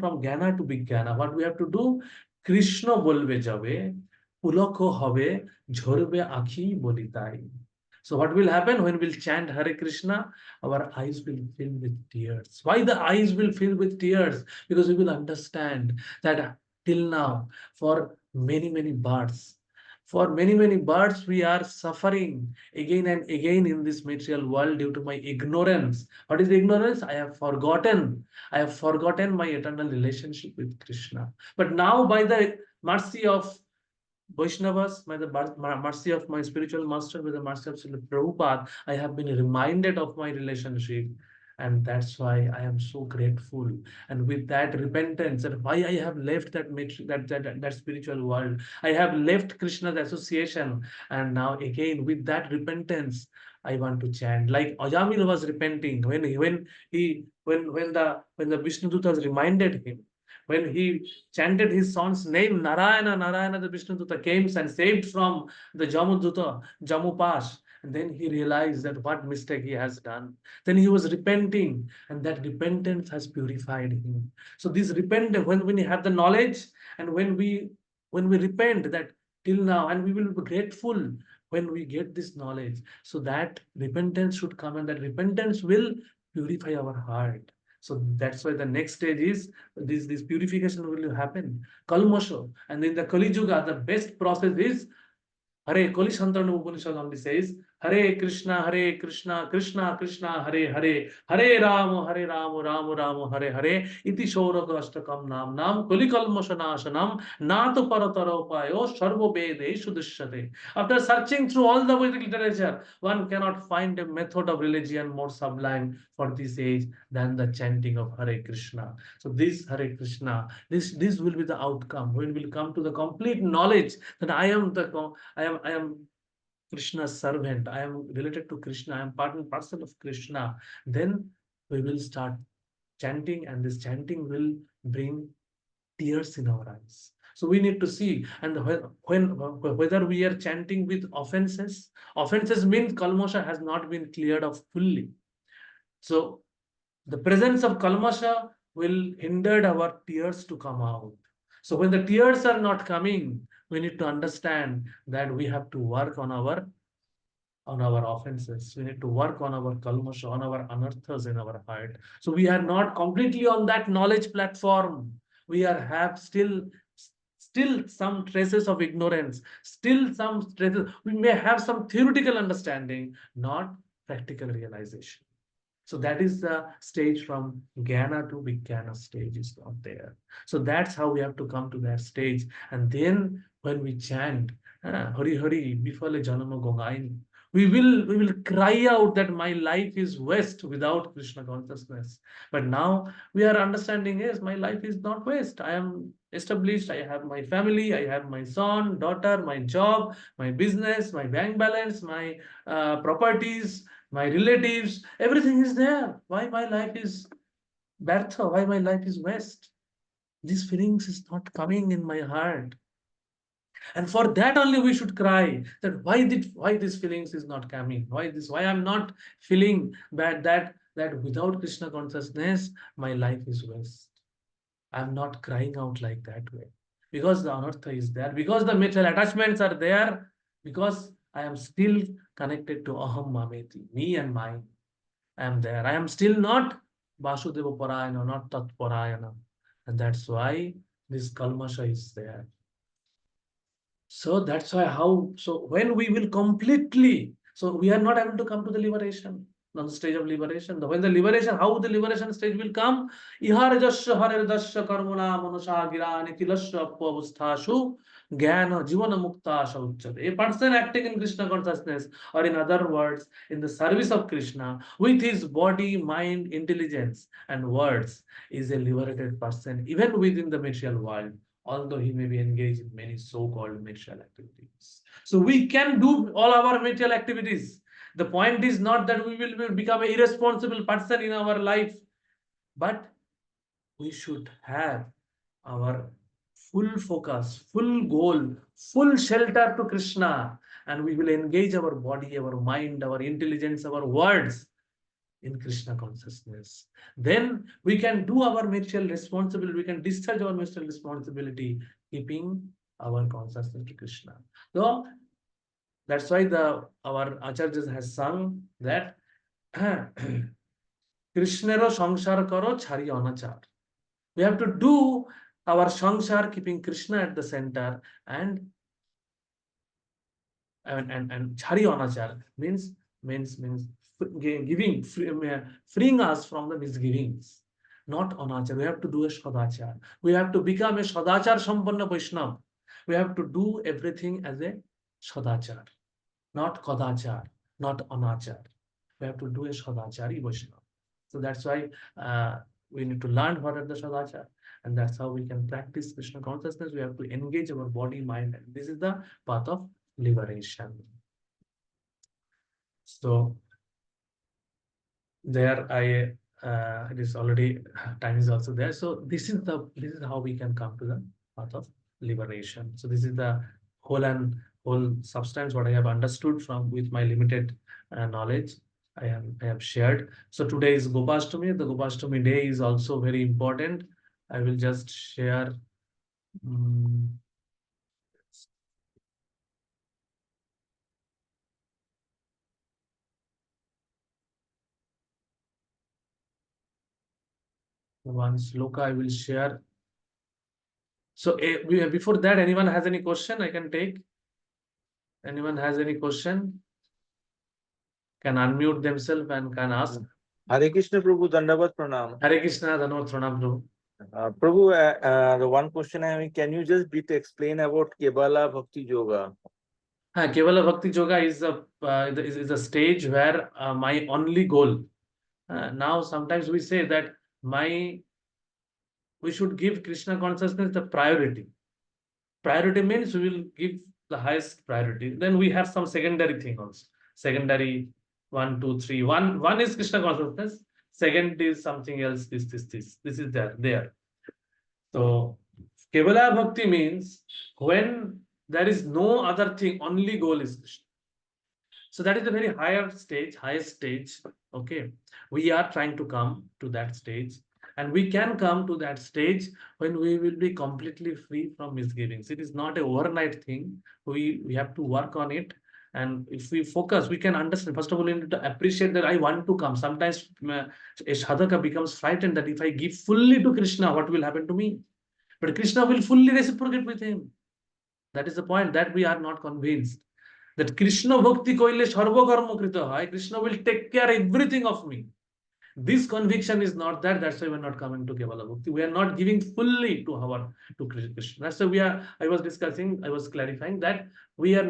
from Jnana to big Jnana, what we have to do? Krishna bolbe jabe, pulakho হবে, ঝরবে আঁখি বলিতাই. So what will happen when we'll chant Hare Krishna? Our eyes will fill with tears. Why the eyes will fill with tears? Because we will understand that till now, for many births, we are suffering again and again in this material world due to my ignorance. What is ignorance? I have forgotten my eternal relationship with Krishna. But now, by the mercy of Vaishnavas, by the mercy of my spiritual master, by the mercy of Srila Prabhupada, I have been reminded of my relationship. And that's why I am so grateful. And with that repentance, that why I have left that spiritual world, I have left Krishna's association. And now again, with that repentance, I want to chant. Like Ajamil was repenting when the Vishnu Dutta reminded him, when he chanted his son's name, Narayana, Narayana, the Vishnu Dutta came and saved from the Jammu Pass. And then he realized that what mistake he has done. Then he was repenting, and that repentance has purified him. So this repentance, when we have the knowledge, and when we repent, that till now, and we will be grateful when we get this knowledge. So that repentance should come, and that repentance will purify our heart. So that's why the next stage is this purification will happen. Kalmasha. And in the Kali Yuga, the best process is Hare. Kali Santana Upanishad only says Hare Krishna, Krishna Krishna, Hare Hare, Hare Rama, Rama Rama, Hare Hare. Iti Shauraka Ashtakam Nam Kali Kalmashanashanam Nato Paratara Upayo Sarva Vede Sudhishyate. After searching through all the Vedic literature, one cannot find a method of religion more sublime for this age than the chanting of Hare Krishna. So this Hare Krishna, this will be the outcome when we will come to the complete knowledge that I am Krishna's servant. I am related to Krishna. I am part and parcel of Krishna. Then we will start chanting, and this chanting will bring tears in our eyes. So we need to see, and whether we are chanting with offenses. Offenses means kalmasha has not been cleared off fully. So the presence of kalmasha will hinder our tears to come out. So when the tears are not coming, we need to understand that we have to work on our offenses. We need to work on our kalmasha, on our anarthas in our heart. So we are not completely on that knowledge platform. We have still some traces of ignorance, still some traces. We may have some theoretical understanding, not practical realization. So that is the stage from Jnana to Vijnana stage is not there. So that's how we have to come to that stage. And then when we chant, Hari Hari, Bifale Janama Gongaini, we will cry out that my life is waste without Krishna consciousness. But now we are understanding, yes, my life is not waste. I am established, I have my family, I have my son, daughter, my job, my business, my bank balance, my properties, my relatives, everything is there. Why my life is Bertha? Why my life is waste? These feelings is not coming in my heart. And for that only we should cry that why these feelings is not coming? Why I'm not feeling bad that without Krishna consciousness, my life is waste. I'm not crying out like that way. Because the anartha is there, because the material attachments are there, because I am still connected to aham mameti, me and mine. I am there. I am still not Vasudeva-parayana, not Tat-parayana. And that's why this kalmasha is there. So that's why so when we will completely, so we are not able to come to the liberation, on the stage of liberation. When the liberation, how the liberation stage will come? Ihar jasya harer dasya karmana manusha girani kilasya apavusthashu jnana jivana mukta uchyate. A person acting in Krishna consciousness, or in other words, in the service of Krishna, with his body, mind, intelligence, and words, is a liberated person, even within the material world, although he may be engaged in many so-called material activities. So we can do all our material activities. The point is not that we will become an irresponsible person in our life, but we should have our full focus, full goal, full shelter to Krishna, and we will engage our body, our mind, our intelligence, our words in Krishna consciousness. Then we can do our material responsibility, we can discharge our material responsibility, keeping our consciousness to Krishna. So that's why our Acharyas has sung that Krishnero samsar karo chhari anachar. We have to do our samsar keeping Krishna at the center, and chhari anachar means giving, freeing us from the misgivings, not anachar. We have to do a sadachar. We have to become a sadachar sampanna Vaishnava. We have to do everything as a sadachar, not kadachar, not anachar. We have to do a sadachari Vaishnava. So that's why we need to learn what are the sadachar, and that's how we can practice Krishna consciousness. We have to engage our body, mind, and this is the path of liberation. So there it is already, time is also there. So this is how we can come to the path of liberation. So this is the whole substance what I have understood from with my limited knowledge. I have shared. So today is Gopashtami. The Gopashtami day is also very important. I will just share. One sloka I will share. So before that, anyone has any question I can take? Anyone has any question? Can unmute themselves and can ask. Hare Krishna Prabhu, Dandavat Pranam. Hare Krishna, Dhanavad Pranam Prabhu. Prabhu, the one question I have, can you just bit explain about Kebala Bhakti Yoga? Kevala Bhakti Yoga is a stage where my only goal. Now, sometimes we say that we should give Krishna consciousness the priority. Priority means we will give the highest priority. Then we have some secondary thing also. Secondary 1, 2, 3. One is Krishna consciousness. Second is something else. This is there. So Kevala Bhakti means when there is no other thing, only goal is Krishna. So that is a very highest stage. Okay, we are trying to come to that stage, and we can come to that stage when we will be completely free from misgivings. It is not a overnight thing. We have to work on it, and if we focus, we can understand. First of all, we need to appreciate that I want to come. Sometimes a sadhaka becomes frightened that if I give fully to Krishna, what will happen to me? But Krishna will fully reciprocate with him. That is the point, that we are not convinced. That Krishna Bhakti koile sarva karma krita hai, Krishna will take care everything of me. This conviction is not there. That's why we're not coming to Kevala Bhakti. We are not giving fully to Krishna. That's why I was clarifying that we are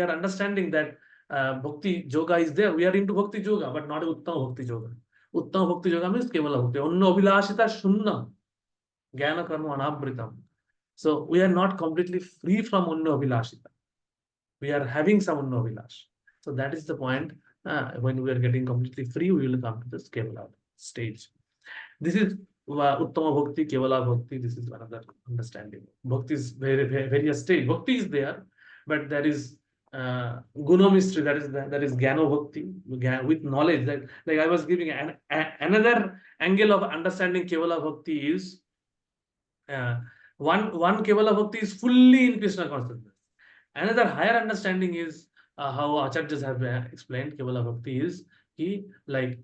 understanding that Bhakti Yoga is there. We are into Bhakti Yoga, but not Uttama Bhakti Yoga. Uttama Bhakti Yoga means Kevala Bhakti. Anna Abhilashita Shunna. Jnana Karma Anavritam. So we are not completely free from Anna Abhilashita. We are having some Anna Abhilash. So that is the point. When we are getting completely free, we will come to this Kevala stage. This is Uttama Bhakti, Kevala Bhakti. This is another understanding. Bhakti is various stage. Bhakti is there, but there is Guna mystery. That is Jnana Bhakti with knowledge. That, like I was giving another angle of understanding Kevala Bhakti is one Kevala Bhakti is fully in Krishna consciousness. Another higher understanding is how Acharyas have explained Kevala Bhakti is like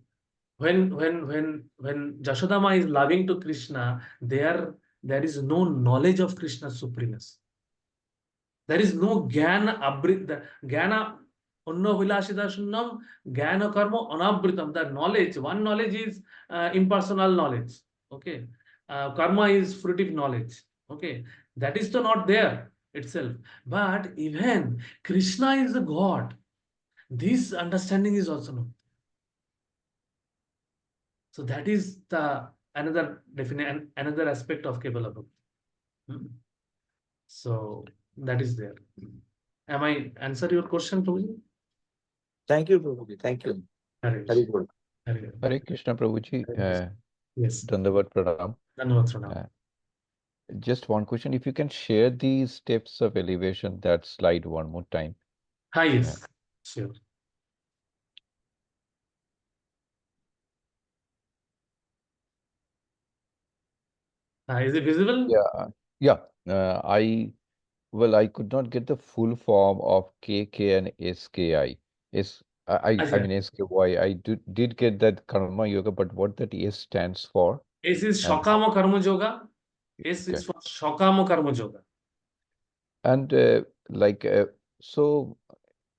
when Jashodama is loving to Krishna, there is no knowledge of Krishna's supremacy. There is no Jnana Jnana Unno Vilashida Shunnam Jnana Karma Anabritam. The knowledge, one knowledge is impersonal knowledge. Okay. Karma is fruitive knowledge. Okay. That is not there itself. But even Krishna is a God. This understanding is also not. So that is the another definition, another aspect of Kebala Bhakti. So that is there. Am I answer your question, Prabhuji? Thank you, Prabhuji. Thank you. Very Very good. Very Hare Krishna Prabhuji. Yes. Dandavat Pranam. Dhanavad Pranam. Just one question. If you can share these steps of elevation, that slide one more time. Yes. Sure. Is it visible? Yeah. I could not get the full form of KK and SKI. I mean SKY. I did get that Karma Yoga, but what that S stands for? S is And Shokama Karma Yoga. S is for Shokama Karma Yoga. And so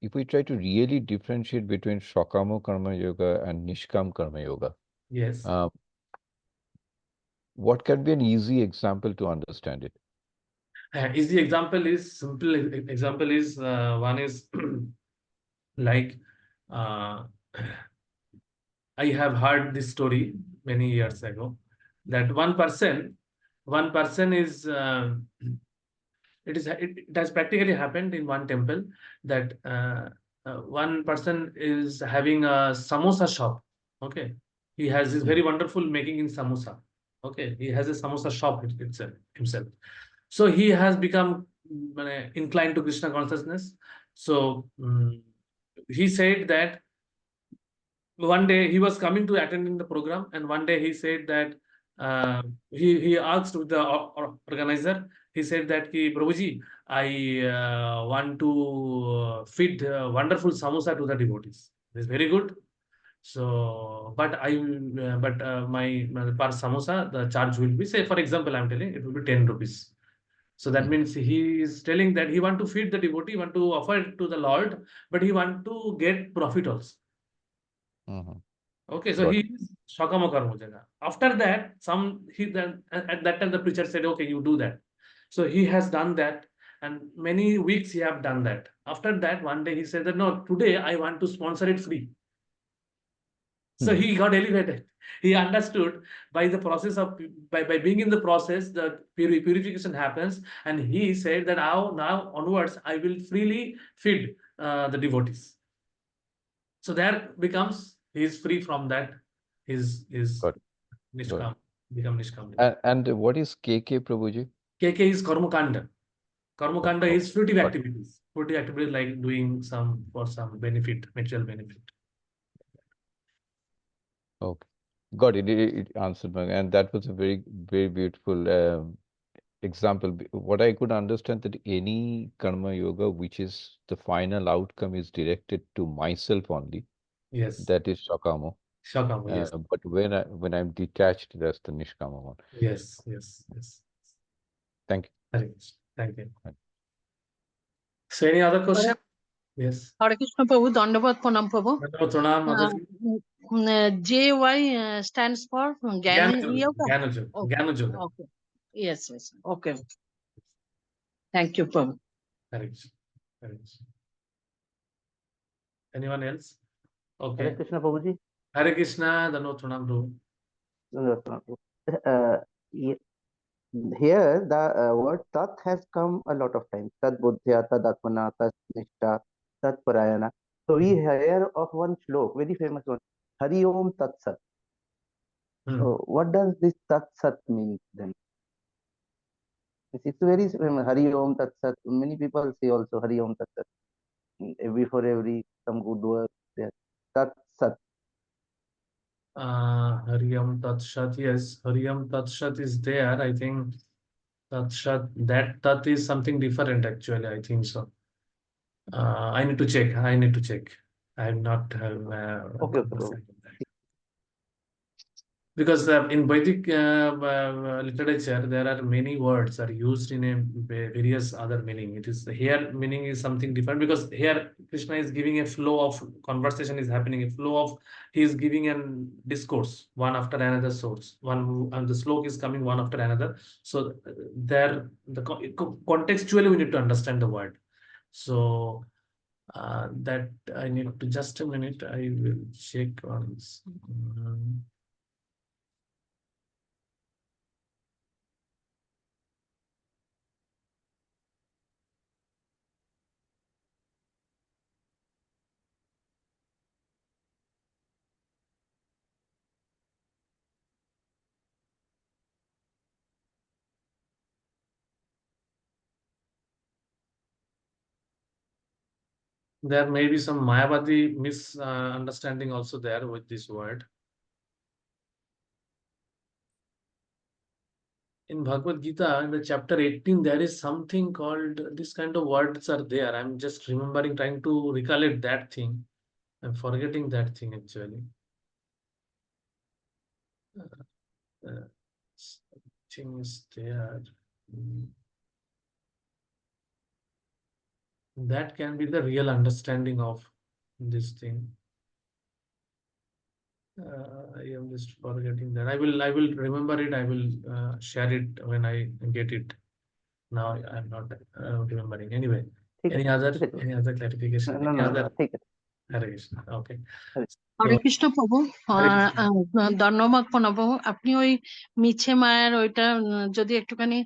if we try to really differentiate between Shokama Karma Yoga and Nishkam Karma Yoga, Yes. what can be an easy example to understand it? Easy example is simple example is one is like I have heard this story many years ago that one person is it has practically happened in one temple that one person is having a samosa shop. Okay, he has this very wonderful making in samosa. Okay, he has a samosa shop itself himself. So he has become inclined to Krishna consciousness. So he said that one day he was coming to attending the program, and one day he said that he asked with the organizer. He said that Prabhuji, I want to feed wonderful samosa to the devotees. It's very good. So, but my per samosa the charge will be, say for example I'm telling, it will be 10 rupees. So that means he is telling that he want to feed the devotee, want to offer it to the Lord, but he want to get profit also. Okay, so he is Shakama Karma Jana. After that, at that time the preacher said, okay, you do that. So he has done that, and many weeks he have done that. After that, one day he said that no, today I want to sponsor it free. So he got elevated. He understood by the process of by being in the process, the purification happens, and he said that now onwards I will freely feed the devotees. So there becomes he is free from that. His Nishkam become Nishkam. And what is KK, Prabhuji? KK is Karmakanda. Karmakanda is fruitive activities. Fruitive activities like doing some for some benefit, material benefit. Okay, got it. It answered my, and that was a very, very beautiful example. What I could understand that any karma yoga, which is the final outcome, is directed to myself only. Yes. That is Shakamo. Shakamo, yes. But when I'm detached, that's the Nishkama one. Yes. Thank you. Thank you. So any other question? Yes. Hare Krishna Prabhu, Dandavat Pranam Prabhu. Pranam, Mataji. JY stands for Jnana Yoga. Jnana Yoga. Okay. Yes. Okay. Thank you, Prabhu. Hare Krishna. Anyone else? Okay. Hare Krishna Prabhuji. Hare Krishna, Dandavat Pranam Prabhu. Here the word tat has come a lot of times. Tat buddhya, tad atmana, tat nishta, tat parayana. So we hear of one shlok, very famous one, Hari Om Tat Sat. So what does this Tat Sat mean then? It's very famous, Hari Om Tat Sat. Many people say also Hari Om Tat Sat. For every some good work there. Tat Sat. Hariyam Tat Shat, yes, Hariyam Tat Shat is there. I think Tat Shat, that Tat is something different actually. I think so. I need to check. I have not. Okay. Because in Vedic literature, there are many words are used in a various other meaning. It is here meaning is something different, because here Krishna is giving a flow of conversation is happening, a flow of he is giving an discourse one after another source, one and the slok is coming one after another. So there the contextually we need to understand the word. So that I need to just a minute. I will check on this. There may be some Mayavadi misunderstanding also there with this word. In Bhagavad Gita, in the chapter 18, there is something called this kind of words are there. I'm just remembering, trying to recollect that thing. I'm forgetting that thing actually. Thing is there. That can be the real understanding of this thing. I am just forgetting that. I will remember it. I will share it when I get it. Now I'm not remembering. Anyway, ठीक है, any other ठीक है, any other clarification? no, Any no, other? no, ठीक है. Hare Krishna. Okay. হরে So, Krishna প্রভু। Hare Krishna. ধন্যবাদ প্রণব বাবু। আপনি ওই মিছে মায়ের ওইটা যদি একটুখানি,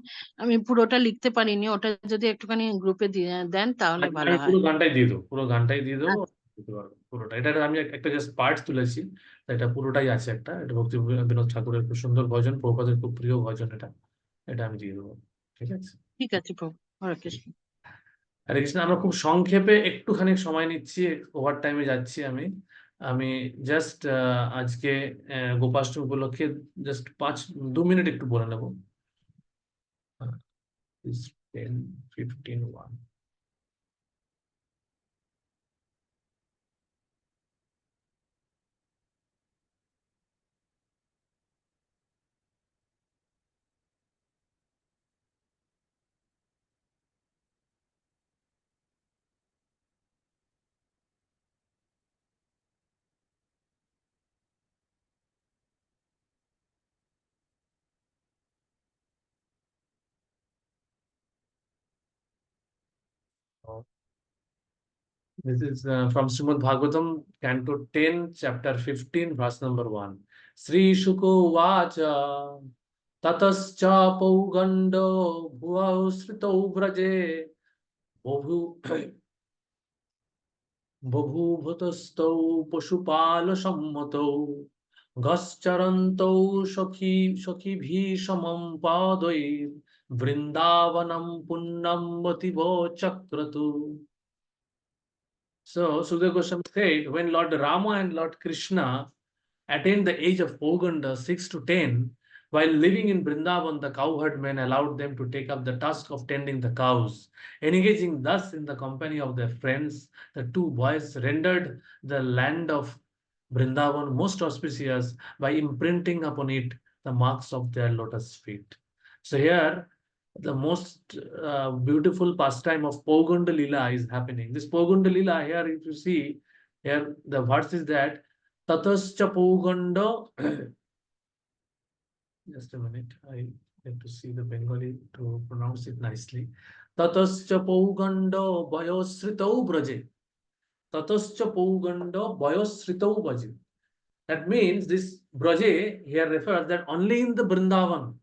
আমি পুরোটা লিখতে পারিনি, ওটা যদি একটুখানি গ্রুপে দিয়ে দেন তাহলে ভালো আমি হয়। পুরো গানটাই দিয়ে দেবো, পুরো গানটাই দিয়ে দেবো, আচ্ছা। দিতে পারবো পুরোটা। এটা আমি একটা জাস্ট পার্ট তুলেছি, এটা পুরোটাই আছে একটা। এটা ভক্তি বিনোদ ঠাকুরের খুব সুন্দর ভজন, প্রভুপাদের খুব প্রিয় ভজন এটা। এটা আমি দিয়ে দেবো, ঠিক আছে? ঠিক আছে প্রভু, হরে কৃষ্ণ। হরে কৃষ্ণ। আমরা খুব সংক্ষেপে একটুখানি সময় নিচ্ছি, ওভার টাইমে যাচ্ছি আমি। আমি জাস্ট আজকে গোপাষ্টমী উপলক্ষে জাস্ট 2 মিনিট একটু বলে নেবো। 10, 15, 1. This is from Srimad Bhagavatam, Canto 10, Chapter 15, verse number 1. Sri Shuko Vacha Tatascha Paugando Bhuau Srito Vraje Bobhu Bhutastau Pashupala Sammato Gascharanto Shaki Bhishamam Padoi Vrindavanam Punnam Mativo Chakratu. So Sukadeva Goswami said, when Lord Rama and Lord Krishna attained the age of Poganda 6 to 10, while living in Vrindavan, the cowherd men allowed them to take up the task of tending the cows. Engaging thus in the company of their friends, the two boys rendered the land of Vrindavan most auspicious by imprinting upon it the marks of their lotus feet. So here, the most beautiful pastime of Poganda Lila is happening. This Poganda Lila here, if you see, here the verse is that Tatascha Poganda. Just a minute, I have to see the Bengali to pronounce it nicely. Tatascha Poganda Bayosritau Braje. Tatascha Poganda Bayosritau Braje. That means this Braje here refers that only in the Vrindavan,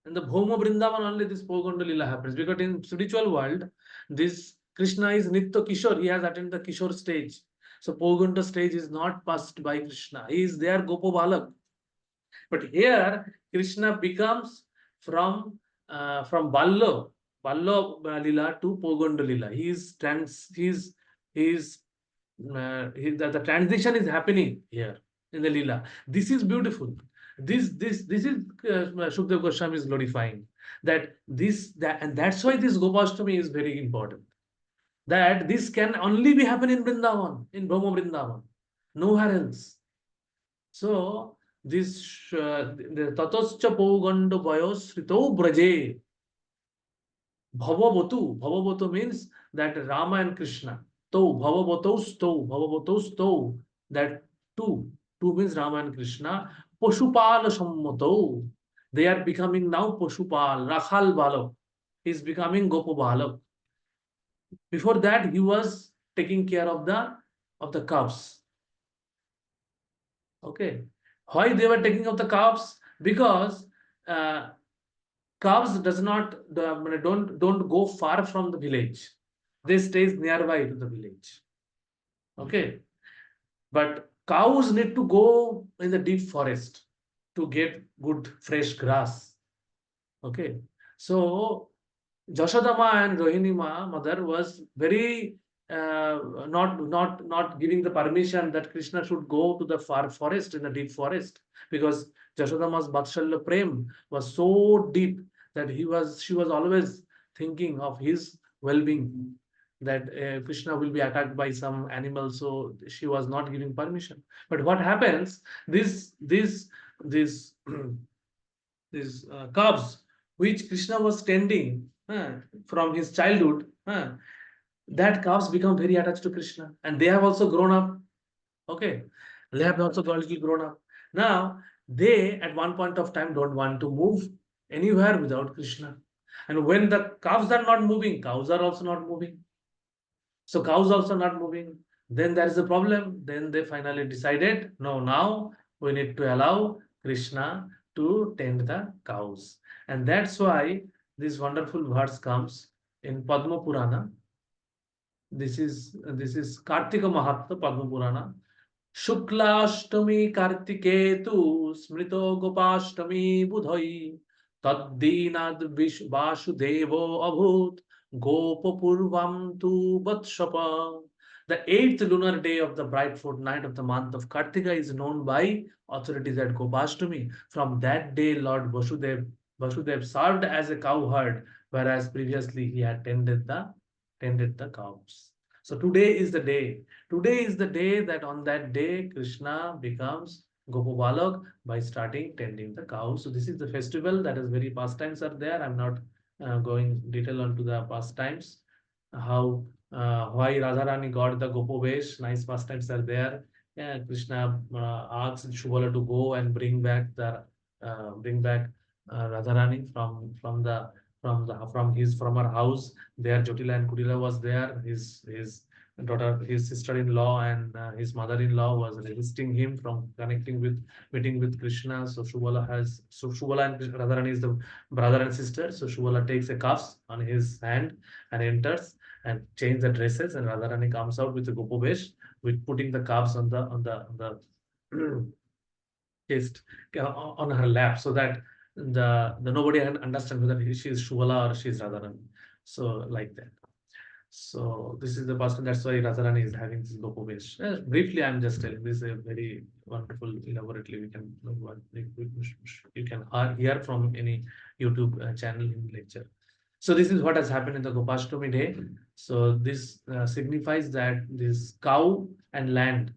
in the Bhoma Vrindavan only this Poganda Lila happens. Because in spiritual world, this Krishna is Nitya Kishore. He has attained the Kishore stage. So Poganda stage is not passed by Krishna. He is there Gopa Balak. But here Krishna becomes from Ballo Lila to Poganda Lila. The transition is happening here in the Lila. This is beautiful. This is Shukdev Goswami is glorifying and that's why this Gopashtami is very important. That this can only be happen in Vrindavan, in Brahma Vrindavan, nowhere else. So this the tatoscha poganda bayos srito braje bhavavatu. Bhavavatu means that Rama and Krishna. Bhavavatos, that two. Two means Rama and Krishna. Pashupala sammato. They are becoming now Pashupal, Rakhal Balak. He is becoming Gopa Balak. Before that, he was taking care of the calves. Okay. Why they were taking of the calves? Because calves does not don't go far from the village. They stays nearby to the village. Okay. But cows need to go in the deep forest to get good fresh grass. Okay. So Jashodama and Rohinima mother was very not giving the permission that Krishna should go to the far forest, in the deep forest, because Jashodama's Vatsalya Prem was so deep that she was always thinking of his well-being, that Krishna will be attacked by some animal, so she was not giving permission. But what happens? This these calves which Krishna was tending from his childhood, that calves become very attached to Krishna, and they have also grown up. Okay, they have also already grown up. Now they at one point of time don't want to move anywhere without Krishna, and when the calves are not moving, cows are also not moving. So cows also not moving. Then there is a problem. Then they finally decided, no, now we need to allow Krishna to tend the cows. And that's why this wonderful verse comes in Padma Purana. This is Kartika Mahatma Padma Purana. Shuklashtami Kartiketu Smrito Gopashtami Budhai Taddinad Vasudevo Abhut Gopapurvam tu Vatshapa. The eighth lunar day of the bright fortnight of the month of Kartika is known by authorities at Gopashtami. From that day, Lord Vasudev served as a cowherd, whereas previously he had tended the cows. So today is the day. Today is the day that on that day Krishna becomes Gopabalak by starting tending the cows. So this is the festival that is very pastimes are there. I'm not going detail onto the pastimes. How why Radharani got the Gopavesh, nice pastimes are there. Yeah, Krishna asks Shubala to go and bring back Radharani from her house. There Jotila and Kudila was there. His daughter, his sister-in-law and his mother-in-law was resisting him from meeting with Krishna. So Shubala and Radharani is the brother and sister. So Shubala takes a cuffs on his hand and enters and change the dresses, and Radharani comes out with the Gopavesh, with putting the cuffs on the chest, on her lap, so that the nobody understand whether she is Shubala or she is Radharani. So like that. So this is the person. That's why Radharani is having this Gopavesh. Briefly, I'm just telling this is a very wonderful, elaborately you can hear from any YouTube channel in lecture. So this is what has happened in the Gopashtami day. So this signifies that this cow and land,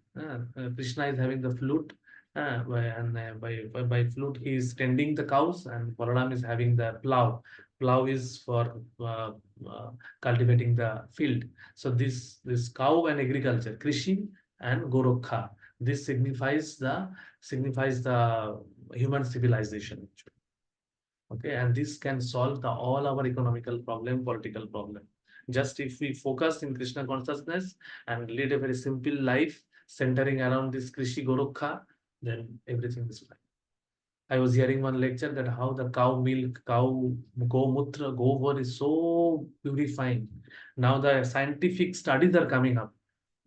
Krishna is having the flute, by flute he is tending the cows, and Balaram is having the plow. Plow is for cultivating the field. So this cow and agriculture, Krishi and Gorokha, this signifies the human civilization. Okay, and this can solve all our economical problem, political problem. Just if we focus in Krishna consciousness and lead a very simple life centering around this Krishi Gorokha, then everything is fine. I was hearing one lecture that how the cow milk, gomutra, gobar is so purifying. Now the scientific studies are coming up,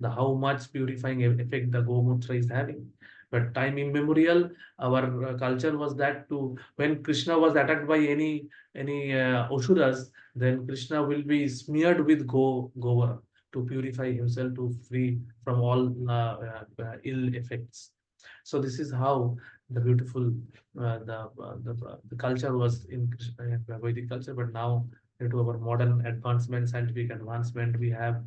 how much purifying effect the gomutra is having. But time immemorial, our culture was that when Krishna was attacked by any Asuras, then Krishna will be smeared with gobar to purify himself, to free from all ill effects. So this is how the beautiful the culture was in Vedic culture. But now, due to our modern advancement, scientific advancement, we have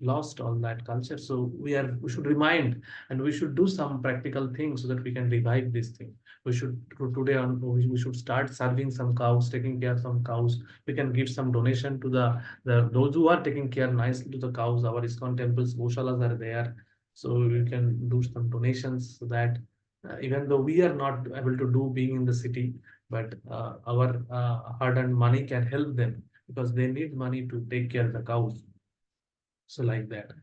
lost all that culture. So we should remind, and we should do some practical things so that we can revive this thing. We should today on we should start serving some cows, taking care of some cows. We can give some donation to the those who are taking care nicely to the cows. Our ISKCON temples, goshalas are there, so we can do some donations so that even though we are not able to do being in the city, but our hard-earned money can help them because they need money to take care of the cows. So like that.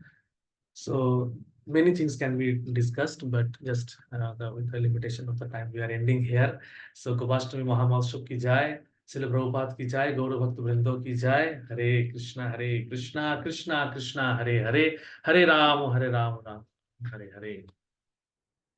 So many things can be discussed, but just with the limitation of the time, we are ending here. So Gopashtami Mahamahotsav ki jai, Srila Prabhupada ki jai, Gaura Bhakta Vrindo ki jai, Hare Krishna, Krishna Krishna, Hare Hare, Hare Ram, Ram Hare Hare.